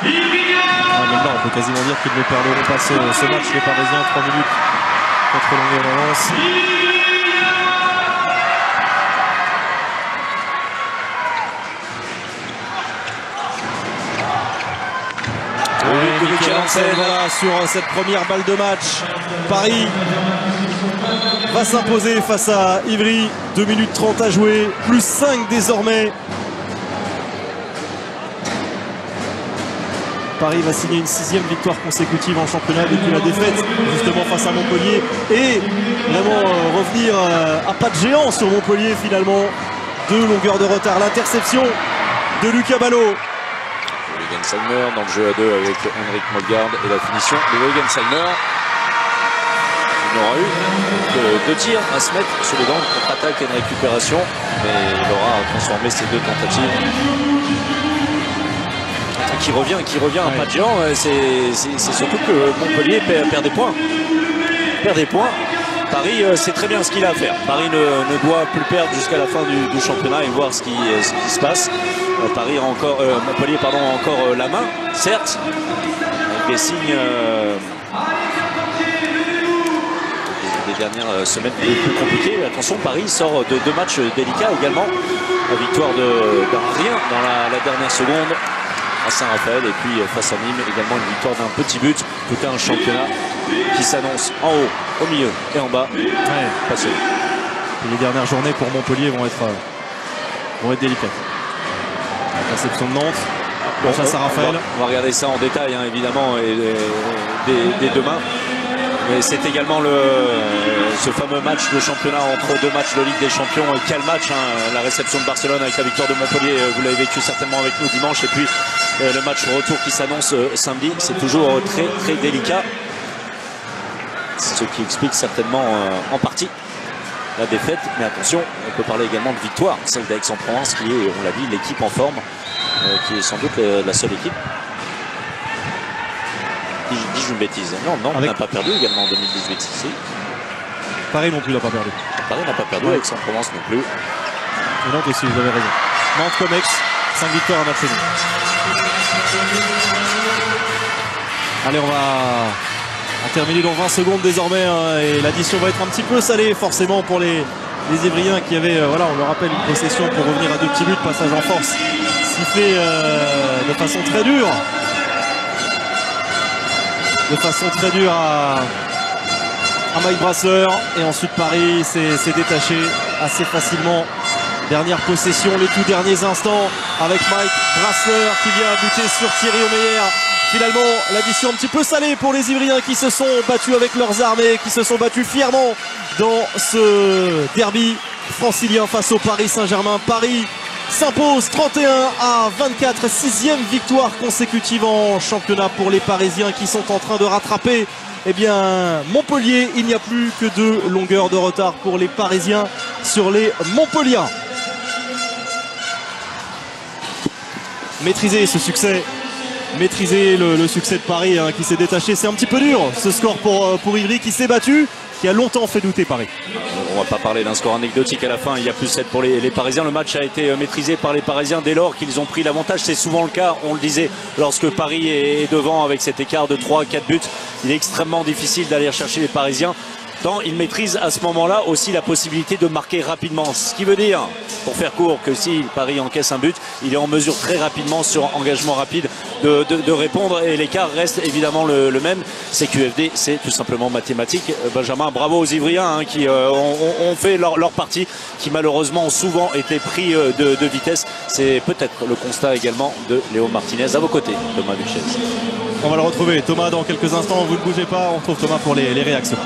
Maintenant, on peut quasiment dire qu'ils ne perdront pas ce match, les Parisiens. 3 minutes contre longueur d'avance. Voilà, sur cette première balle de match, Paris va s'imposer face à Ivry. 2 minutes 30 à jouer, plus 5 désormais. Paris va signer une 6e victoire consécutive en championnat depuis la défaite justement face à Montpellier et vraiment revenir à pas de géant sur Montpellier finalement. 2 longueurs de retard, l'interception de Lucas Ballot. Wegensheimer dans le jeu à 2 avec Henrik Molgaard et la finition de Wegensheimer. Il n'aura eu que 2 tirs à se mettre sur les dents, contre-attaque et une récupération, mais il aura transformé ces 2 tentatives. Qui revient à pas de géant, c'est surtout que Montpellier perd des points. Paris sait très bien ce qu'il a à faire. Paris ne doit plus perdre jusqu'à la fin du championnat et voir ce qui se passe. Montpellier a encore la main, certes, avec des signes des dernières semaines plus compliquées. Attention, Paris sort de 2 matchs délicats également. La victoire d'un rien dans la dernière seconde à Saint-Raphaël et puis face à Nîmes également une victoire d'un petit but. Tout un championnat qui s'annonce en haut, au milieu et en bas. Ouais. Passionnant. Les dernières journées pour Montpellier vont être délicates. La réception de Nantes, face à Saint-Raphaël. On va regarder ça en détail hein, évidemment dès demain. Mais c'est également ce fameux match de championnat entre 2 matchs de Ligue des Champions. Quel match hein, la réception de Barcelone avec la victoire de Montpellier. Vous l'avez vécu certainement avec nous dimanche. Et puis le match retour qui s'annonce samedi. C'est toujours très très délicat. Ce qui explique certainement en partie la défaite. Mais attention, on peut parler également de victoire. Celle d'Aix-en-Provence qui est, on l'a dit, l'équipe en forme. Qui est sans doute la seule équipe. Dis-je une bêtise. Non, on n'a pas perdu également en 2018 ici. Paris non plus n'a pas perdu. Paris n'a pas perdu, ouais. Aix-en-Provence non plus. Et Nantes aussi, vous avez raison. Nantes comme Aix, 5 victoires à match nul. Allez, on va On termine dans 20 secondes désormais hein, et l'addition va être un petit peu salée forcément pour les Ivriens qui avaient, voilà, on le rappelle, une possession pour revenir à 2 petits buts, passage en force sifflé de façon très dure. De façon très dure à Mike Brasseur. Et ensuite Paris s'est détaché assez facilement. Dernière possession, les tout derniers instants avec Mike Brasseur qui vient buter sur Thierry Omeyer. Finalement, l'addition un petit peu salée pour les Ivriens qui se sont battus avec leurs armées, qui se sont battus fièrement dans ce derby francilien face au Paris Saint-Germain. Paris s'impose 31-24, 6e victoire consécutive en championnat pour les Parisiens qui sont en train de rattraper Montpellier. Il n'y a plus que 2 longueurs de retard pour les Parisiens sur les Montpelliérains. Maîtriser ce succès. Maîtriser le succès de Paris hein, qui s'est détaché. C'est un petit peu dur ce score pour Ivry qui s'est battu, qui a longtemps fait douter Paris. On va pas parler d'un score anecdotique à la fin, il y a plus 7 pour les Parisiens. Le match a été maîtrisé par les Parisiens dès lors qu'ils ont pris l'avantage. C'est souvent le cas, on le disait, lorsque Paris est devant avec cet écart de 3 à 4 buts. Il est extrêmement difficile d'aller chercher les Parisiens. Tant ils maîtrisent à ce moment-là aussi la possibilité de marquer rapidement. Ce qui veut dire, pour faire court, que si Paris encaisse un but, il est en mesure très rapidement, sur engagement rapide, de répondre. Et l'écart reste évidemment le même. C'est QFD, c'est tout simplement mathématique. Benjamin, bravo aux Ivriens hein, qui ont fait leur partie, qui malheureusement ont souvent été pris de vitesse. C'est peut-être le constat également de Léo Martinez. À vos côtés, Thomas Vilches. On va le retrouver, Thomas, dans quelques instants. Vous ne bougez pas, on retrouve Thomas pour les réactions.